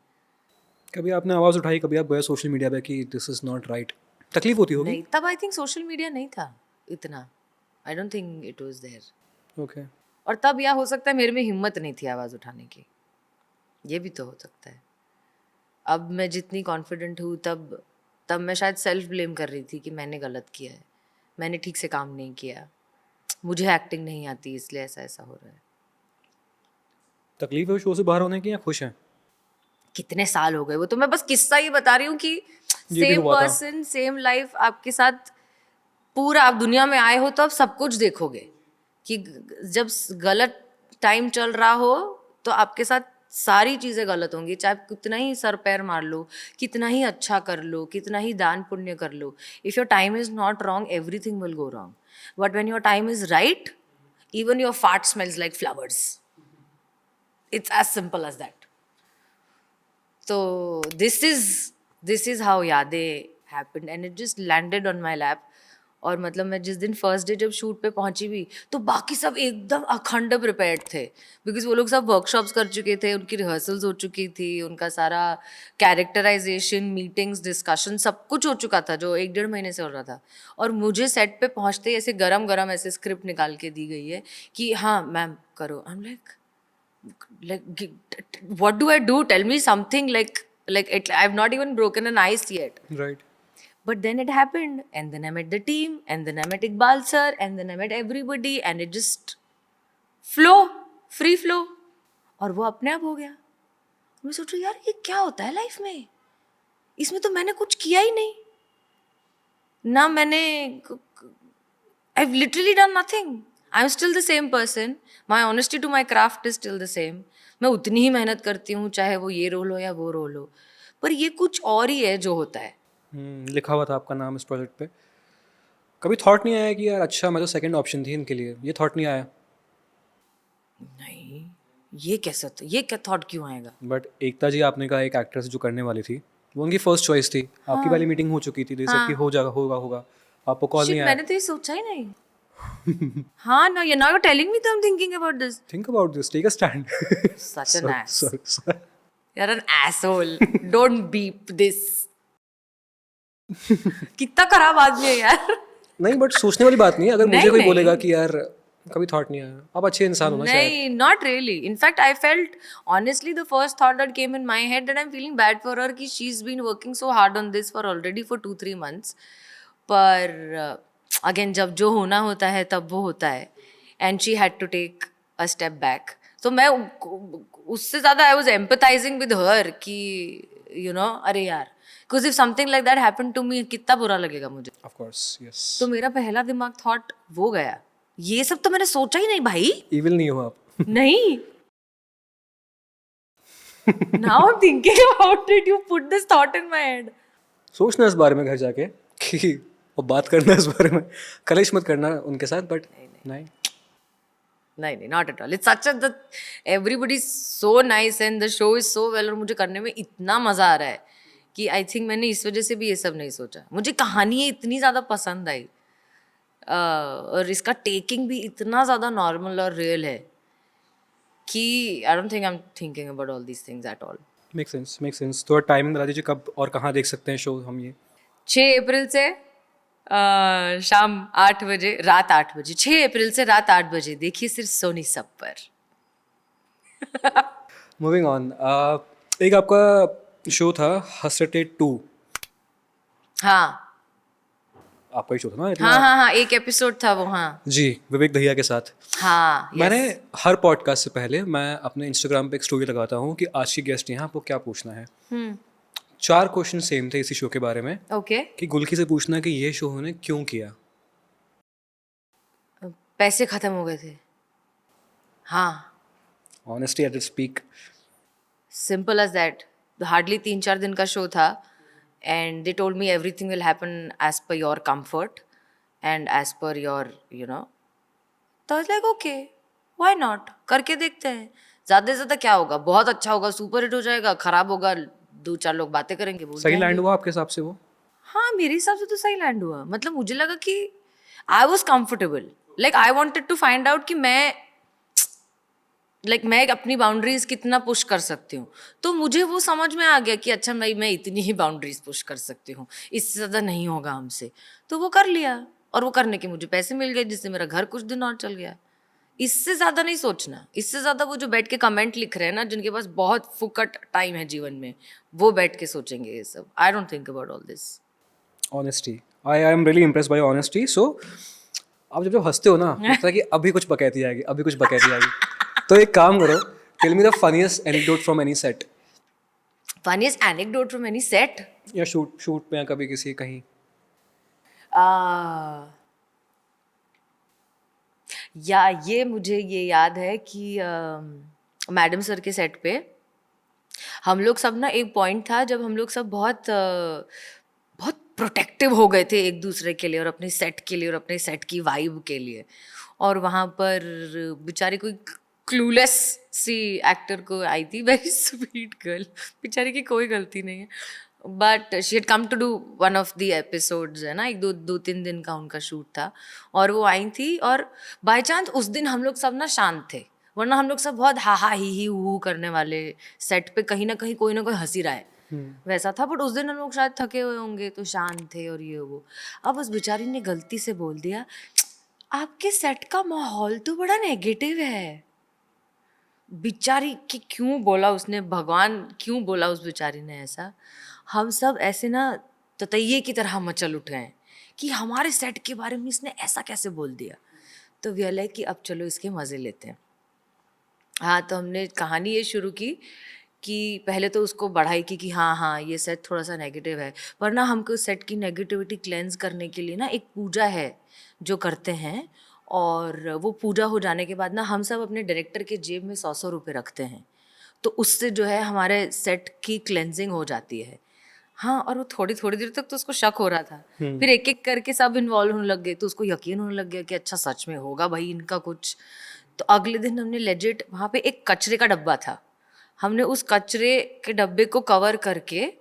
कभी आपने आवाज़ उठाई, कभी आप गए सोशल मीडिया पे कि दिस इज़ नॉट राइट? तकलीफ होती होगी? नहीं, तब आई थिंक सोशल मीडिया नहीं था इतना। I don't think it was there. Okay. और तब या हो सकता है मेरे में हिम्मत नहीं थी आवाज़ उठाने की, ये भी तो हो सकता है। अब मैं जितनी कॉन्फिडेंट हूँ, तब मैं शायद सेल्फ ब्लेम कर रही थी कि मैंने गलत किया है, मैंने ठीक से काम नहीं किया, मुझे एक्टिंग नहीं आती, इसलिए ऐसा ऐसा हो रहा है। तकलीफ है शो से बाहर होने की या खुश हैं? कितने साल हो गए, वो तो मैं बस किस्सा ही बता रही हूँ कि ये भी सेम हुआ था। पर्सन सेम लाइफ आपके साथ, पूरा आप दुनिया में आए हो तो आप सब कुछ देखोगे कि जब गलत टाइम चल रहा हो तो आपके साथ सारी चीज़ें गलत होंगी, चाहे आप कितना ही सर पैर मार लो, कितना ही अच्छा कर लो, कितना ही दान पुण्य कर लो, if your time is not wrong everything will go wrong, but when your time is right even your fart smells like flowers. It's as simple as that. तो this is how Yaadein happened and it just landed on my lap. और मतलब मैं जिस दिन first day जब shoot पे पहुंची भी, तो बाकी सब एकदम अखंड प्रिपेयर्ड थे, बिकॉज वो लोग सब वर्कशॉप्स कर चुके थे, उनकी रिहर्सल्स हो चुकी थी, उनका सारा कैरेक्टराइजेशन, मीटिंग्स, डिस्कशन सब कुछ हो चुका था जो 1-1.5 महीने से हो रहा था। और मुझे सेट पे पहुंचते ही ऐसे गरम गरम ऐसे स्क्रिप्ट निकाल के दी गई है कि हाँ मैम करो। I am like what do I do? Tell me something, like I've not even broken an ice yet. Right. But then it happened, and then I met the team, and then I met Iqbal sir, and then I met everybody, and it just free flow, और वो अपने आप हो गया। मैं सोच रही यार ये क्या होता है लाइफ में, इसमें तो मैंने कुछ किया ही नहीं ना, मैंने I've literally done nothing. I'm still the same person. My honesty to my craft is still the same. मैं उतनी ही मेहनत करती हूँ चाहे वो ये रोल हो या वो रोल हो, पर ये कुछ और ही है जो होता है। लिखा हुआ था आपका नाम इस प्रोजेक्ट पे। कभी थॉट नहीं आया कि यार अच्छा मैं तो सेकंड ऑप्शन थी इनके लिए, ये थॉट नहीं आया? नहीं, ये कैसे होता, ये क्या थॉट क्यों आएगा? बट एकता जी आपने कहा एक एक्ट्रेस जो करने वाली थी, वो उनकी फर्स्ट चॉइस थी, आपकी वाली मीटिंग हो चुकी थी, दे सेड कि हो जाएगा, होगा होगा, आपको कॉल Shit, नहीं आया. मैंने तो ये सोचा ही नहीं. हाँ ना, you're now telling me that I'm thinking about this. Think about this, take a stand. Such an ass. Sorry. You're an asshole. Don't beep this. कितना खराब आदमी है यार. नहीं, बट सोचने वाली बात नहीं है. अगर मुझे नहीं, कोई नहीं. बोलेगा कि यार कभी थॉट नहीं आया, आप अच्छे इंसान हो ना शायद. नहीं, not really. In fact, I felt honestly the first thought that came in my head that I'm feeling bad for her कि she's been working so hard on this for already for 2-3 months. पर again जब जो होना होता है तब वो होता है. And she had to take a step back. तो मैं उससे ज़्यादा I was empathizing with her कि you know अरे यार, because if something like that happened to me कितना बुरा लगेगा मुझे. Of course, yes. तो मेरा पहला दिमाग थॉट वो गया. ये सब तो मैंने सोचा ही नहीं भाई. Evil नहीं हो आप. नहीं. Now I'm thinking about it. You put this thought in my head. सोचना इस बारे में घर जाके कि और बात करना इस बारे में, कलेश मत करना उनके साथ, बट नहीं. नहीं, not at all. It's such a everybody's so nice and the show is so well और मुझे करने में इतना मजा आ रहा है कि I think मैंने इस वजह से भी ये सब नहीं सोचा. मुझे कहानी इतनी ज़्यादा पसंद आई और इसका टेकिंग भी इतना ज़्यादा नॉर्मल और रियल है कि I don't think I'm thinking about all these things at all. Makes sense. तो टाइमिंग बता दीजिए कब और कहाँ देख सकते हैं शो हम ये. 6 अप्रैल से शाम 8 बजे, रात 8 बजे. 6 अप्रैल से रात 8 बजे देखिए सिर्फ सोनी सब पर. मूविंग ऑन, एक आपका शो था हसरटे 2. हाँ आपका ही शो था ना? हाँ, एक एपिसोड था वो. हाँ जी, विवेक दहिया के साथ. हाँ. मैंने हर पॉडकास्ट से पहले मैं अपने इंस्टाग्राम पे एक स्टोरी लगाता हूँ कि आज की गेस्ट यहाँ आपको क्या पूछना है. 4 क्वेश्चन सेम थे इसी शो के बारे में. ओके. कि गुल्की से पूछना कि ये शो उन्होंने क्यों किया. पैसे खत्म हो गए थे. हाँ, honestly at its peak. Simple as that. Hardly 3-4 दिन का शो था and they told me everything will happen as per your comfort and as per your you know. तो I was like okay, why not, करके देखते हैं. ज़्यादा से ज़्यादा क्या होगा, बहुत अच्छा होगा, सुपर हिट हो जाएगा, खराब होगा 2-4 लोग बातें करेंगे, भूल सही जाएंगे. लैंड हुआ आपके हिसाब से वो? हाँ, मेरे हिसाब से तो सही लैंड हुआ. मतलब मुझे लगा कि I was comfortable. Like I wanted to find out कि मैं मैं अपनी बाउंड्रीज कितना पुश कर सकती हूँ. तो मुझे वो समझ में आ गया कि अच्छा मैं इतनी ही बाउंड्रीज पुश कर सकती हूँ, इससे ज़्यादा नहीं होगा हमसे. तो वो कर लिया और वो करने के मुझे पैसे मिल गए जिससे मेरा घर कुछ दिन और चल गया. इससे ज़्यादा नहीं सोचना. इससे ज़्यादा वो जो बैठ के कमेंट लिख रहे हैं ना, जिनके पास बहुत फुकट टाइम है जीवन में, वो बैठ के सोचेंगे ये सब. I don't think about all this. Honesty, I am really impressed by honesty. So आप जब हंसते हो ना, लगता है कि अभी कुछ बकैती आएगी. तो एक काम करो, tell me the funniest anecdote from any set. Funniest anecdote from any set? या शूट में या कभी किसी कहीं. या ये मुझे ये याद है कि मैडम सर के सेट पे हम लोग सब ना, एक पॉइंट था जब हम लोग सब बहुत प्रोटेक्टिव हो गए थे एक दूसरे के लिए और अपने सेट के लिए और अपने सेट की वाइब के लिए. और वहाँ पर बेचारी कोई क्लूलेस सी एक्टर को आई थी, वेरी स्वीट गर्ल, बेचारी की कोई गलती नहीं है, but she had come to do one of the episodes, है ना, 2-3 दिन का उनका शूट था. और वो आई थी और बाय चांस उस दिन हम लोग सब ना शांत थे, वरना हम लोग सब बहुत हा ही हू करने वाले, सेट पे कहीं ना कहीं कोई ना कोई हंसी रहा है वैसा था. बट उस दिन हम लोग शायद थके हुए होंगे तो शांत थे और ये वो. अब उस बेचारी ने गलती से बोल दिया, आपके सेट का माहौल तो बड़ा नेगेटिव है. बेचारी कि क्यों बोला उसने, भगवान क्यों बोला उस बेचारी ने ऐसा. हम सब ऐसे ना ततैये की तरह मचल उठ गए कि हमारे सेट के बारे में इसने ऐसा कैसे बोल दिया. तो वी आर लाइक कि अब चलो इसके मज़े लेते हैं. हाँ, तो हमने कहानी ये शुरू की कि पहले तो उसको बढ़ाई की कि हाँ ये सेट थोड़ा सा नेगेटिव है, वरना हमको सेट की नेगेटिविटी क्लेंस करने के लिए ना एक पूजा है जो करते हैं. और वो पूजा हो जाने के बाद ना हम सब अपने डायरेक्टर के जेब में 100 रुपये रखते हैं, तो उससे जो है हमारे सेट की क्लेंजिंग हो जाती है. हाँ, और वो थोड़ी देर तक तो उसको शक हो रहा था, फिर एक एक करके सब इन्वॉल्व होने लग गए, तो उसको यकीन होने लग गया कि अच्छा सच में होगा भाई इनका कुछ. तो अगले दिन हमने लेजिट वहाँ पे एक कचरे का डब्बा था, हमने उस कचरे के डब्बे को कवर करके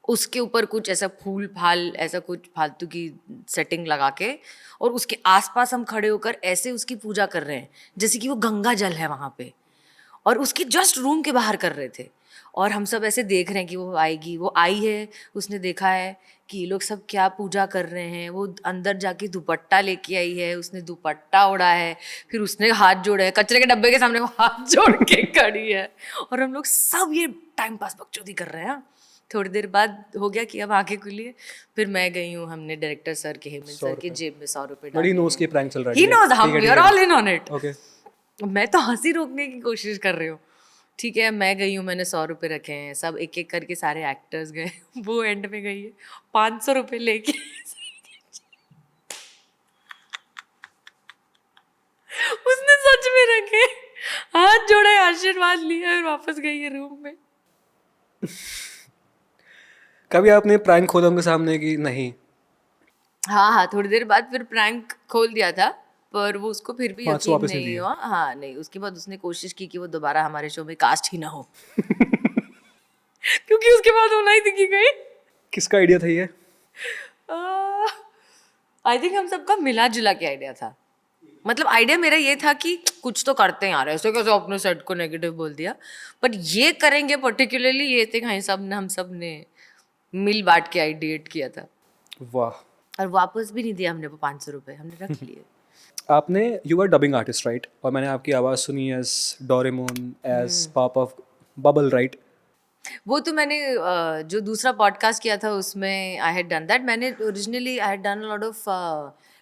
उसके ऊपर कुछ ऐसा फूल फाल ऐसा कुछ फालतू की सेटिंग लगा के और उसके आसपास हम खड़े होकर ऐसे उसकी पूजा कर रहे हैं जैसे कि वो गंगा जल है वहाँ पे, और उसकी जस्ट रूम के बाहर कर रहे थे। और हम सब ऐसे देख रहे हैं कि वो आएगी, वो आई है, उसने देखा है कि ये लोग सब क्या पूजा कर रहे हैं, वो अंदर जाके दुपट्टा लेके आई है, उसने दुपट्टा ओढ़ा है, फिर उसने हाथ जोड़े है, कचरे के डब्बे के सामने वो हाथ जोड़ के खड़ी है, और हम लोग सब ये टाइम पास बकचोदी कर रहे हैं। थोड़ी देर बाद हो गया कि अब आंखें खुली, फिर मैं गई हूँ, हमने डायरेक्टर सर के, हेमंत सर के जेब में 100 रुपए बट ही नोस कि प्रैंक चल रहा है। ही नोज, हम we are all in on it. Okay, मैं तो हंसी रोकने की कोशिश कर रही हूँ, ठीक है, मैं गई हूँ, मैंने 100 रुपए रखे हैं, सब एक एक करके सारे एक्टर्स गए, वो एंड में गई है 500 रुपए लेके उसने सच में रखे, हाथ जोड़े, आशीर्वाद लिया और वापस गई है रूम में। कभी आपने प्रैंक खोला उनके सामने कि नहीं? हाँ, थोड़ी देर बाद फिर प्रैंक खोल दिया था, पर वो उसको फिर भी 500 यकीन वापस नहीं नहीं दिए? हुआ। हाँ नहीं, उसके बाद उसने कोशिश की कि वो दोबारा हमारे शो में कास्ट ही ना हो क्योंकि उसके बाद वो नहीं दिखी गई। किसका आइडिया था ये? आई थिंक हम सबका मिला जुला के आइडिया था, मतलब आइडिया मेरा ये था कि कुछ तो करते हैं यार, ऐसे कैसे अपने सेट को नेगेटिव बोल दिया, बट ये करेंगे पर्टिकुलरली, ये थे हम सब ने मिल बांट के आइडिएट किया था। वाह। और वापस भी नहीं दिया हमने वो 500 रुपए, हमने रख लिए। आपने, you are dubbing artist right, और मैंने आपकी आवाज़ सुनी as Doraemon, as pop of bubble right? वो तो मैंने जो दूसरा पॉडकास्ट किया था उसमें आई हैड डन दैट। मैंने originally I had done a lot of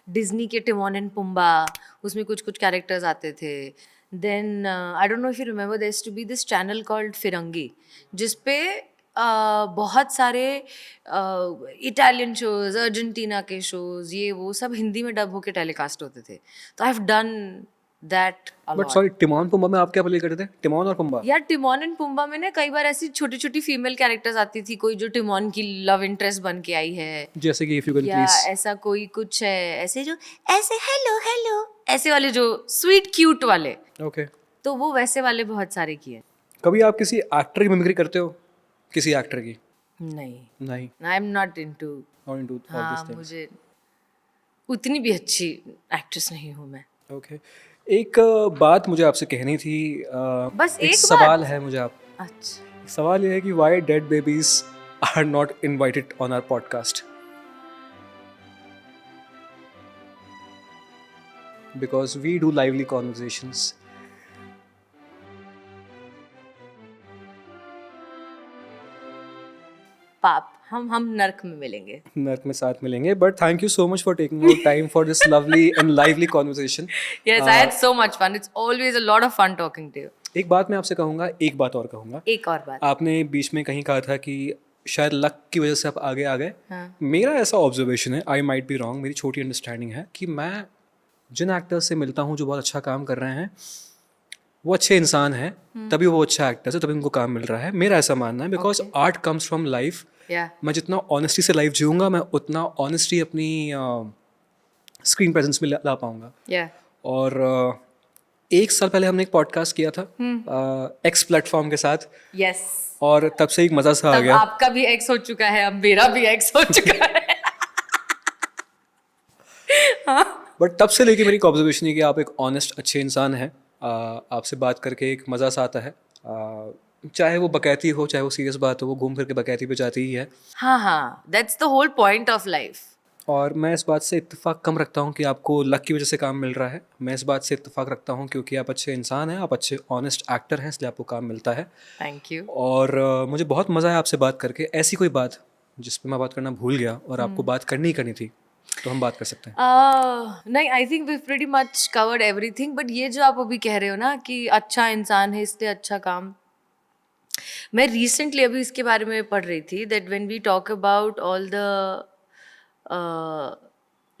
Disney के टिमोन एंड पुम्बा, उसमें कुछ कुछ कैरेक्टर्स आते थे। Then I don't know if you remember, there used to be this channel called Firangi, जिसपे बहुत सारे इटालियन शोज, अर्जेंटीना के शोज, ये वो सब हिंदी में डब होके टेलीकास्ट होते थे। तो I have done that a but lot. Sorry, Timon Pumbaa में आप क्या प्ले करते थे? टिमोन और पुम्बा? यार टिमोन एंड पुम्बा में ना कई बार ऐसी छोटी छोटी फीमेल कैरेक्टर्स आती थी, कोई जो टिमोन की लव इंटरेस्ट बन के आई है, जैसे कि इफ यू कैन या प्लीज। ऐसा कोई कुछ है, ऐसे जो ऐसे हेलो हेलो ऐसे वाले जो स्वीट क्यूट वाले, ओके। तो वो वैसे वाले बहुत सारे किए। कभी आप किसी एक्टर की मिमिक्री करते हो? किसी एक्टर की? नहीं, नहीं, आई am not into. Not into all हाँ, दिस थिंग्स। मुझे उतनी भी अच्छी एक्ट्रेस नहीं हूँ मैं। ओके। एक बात मुझे आपसे कहनी थी। बस एक एक सवाल बात? है मुझे आप। अच्छा, सवाल ये है कि why dead babies are not invited on our podcast? Because we do lively conversations. पाप, हम नर्क में मिलेंगे। नर्क में साथ मिलेंगे, but thank you so much for taking out time for this lovely and lively conversation. Yes, I had so much fun. It's always a lot of fun talking to you. एक बात मैं आपसे कहूँगा, एक बात और कहूँगा। एक और बात। आपने बीच में कहीं कहा था कि शायद लक की वजह से आप आगे आ गए। हाँ। मेरा ऐसा ऑब्जर्वेशन है, आई माइट बी रॉन्ग, मेरी छोटी अंडरस्टैंडिंग है कि मैं जिन एक्टर्स से मिलता हूँ जो बहुत अच्छा काम कर रहे हैं, वो अच्छे इंसान हैं, तभी वो अच्छा एक्टर्स है, तभी उनको काम मिल रहा है। मेरा ऐसा मानना है, because art comes from life. Yeah. मैं जितना ऑनेस्टी से लाइफ जीऊँगा, मैं उतना ऑनेस्टी अपनी स्क्रीन प्रेजेंस में ला पाऊँगा। Yeah. और एक साल पहले हमने एक पॉडकास्ट किया था एक्स प्लेटफॉर्म के साथ, Yes. और तब से एक मज़ा सा आ तब गया। आपका भी एक्स हो चुका है, अब मेरा भी एक्स हो चुका है। बट तब से लेके मेरी एक ऑब्जर्वेशन है कि आप एक ऑनेस्ट अच्छे इंसान हैं। आपसे बात करके एक मज़ा सा आता है। चाहे वो बकैती हो, चाहे वो सीरियस बात हो, वो घूम फिर के बकैती पे जाती ही है। हाँ, that's the whole point of life. और मैं इस बात से इत्तेफाक कम रखता हूँ कि आपको लक की वजह से काम मिल रहा है। मैं इस बात से इत्तेफाक रखता हूँ क्योंकि आप अच्छे इंसान हैं, आप अच्छे ऑनेस्ट एक्टर हैं, इसलिए आपको काम मिलता है। Thank you. और मुझे बहुत मज़ा आया आपसे बात करके। ऐसी कोई बात जिस पे मैं बात करना भूल गया और आपको बात करनी ही करनी थी, तो हम बात कर सकते हैं। नहीं, I think we pretty much covered everything, but ये जो आप अभी कह रहे हो ना कि अच्छा इंसान है इसलिए अच्छा काम, मैं रिसेंटली अभी इसके बारे में पढ़ रही थी that when we talk about all the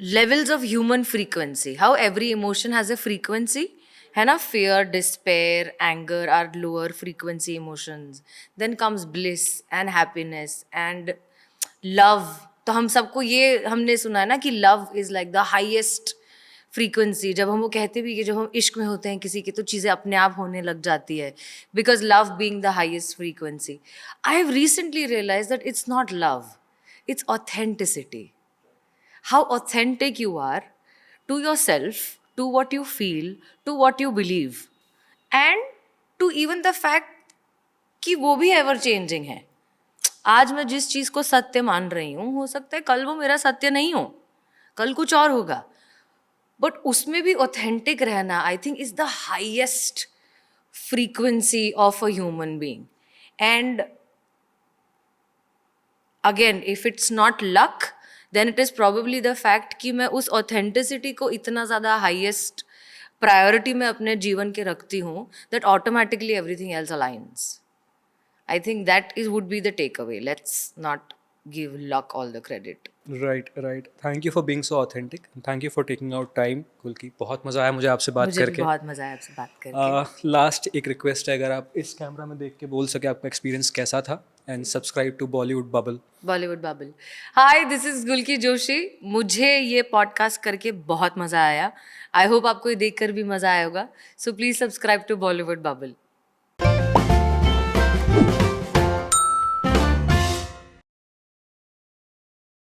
levels of human frequency, how every emotion has a frequency, है ना, fear, despair, anger are lower frequency emotions, then comes bliss and happiness and love. तो हम सबको ये हमने सुना है ना कि love is like the highest frequency, जब हम वो कहते भी कि जब हम इश्क में होते हैं किसी के तो चीज़ें अपने आप होने लग जाती है, because love being the highest frequency. I have recently realize that it's not love, it's authenticity. How authentic you are to yourself, to what you feel, to what you believe, and to even the fact कि वो भी ever changing है. आज मैं जिस चीज़ को सत्य मान रही हूँ, हो सकता है कल वो मेरा सत्य नहीं हो, कल कुछ और होगा, बट उसमें भी authentic रहना I think is the highest frequency of a human being. And again, if it's not luck, then it is probably the fact कि मैं उस authenticity को इतना ज़्यादा highest priority में अपने जीवन के रखती हूँ that automatically everything else aligns. I think that would be the takeaway. Let's not give luck all the credit. Right. Thank you for being so authentic. Thank you for taking out time, कुल्की. बहुत मज़ा आया मुझे आपसे बात मुझे भी करके. बहुत मज़ा आया आपसे बात करके. लास्ट एक रिक्वेस्ट है, अगर आप इस कैमरा में देख के बोल सके आपका एक्सपीरियंस कैसा था, and subscribe to Bollywood Bubble. Bollywood Bubble. Hi, this is Gulki Joshi. मुझे ये पॉडकास्ट करके बहुत मज़ा आया. आई होप आपको ये देखकर भी मज़ा आया होगा. So please subscribe to Bollywood bubble.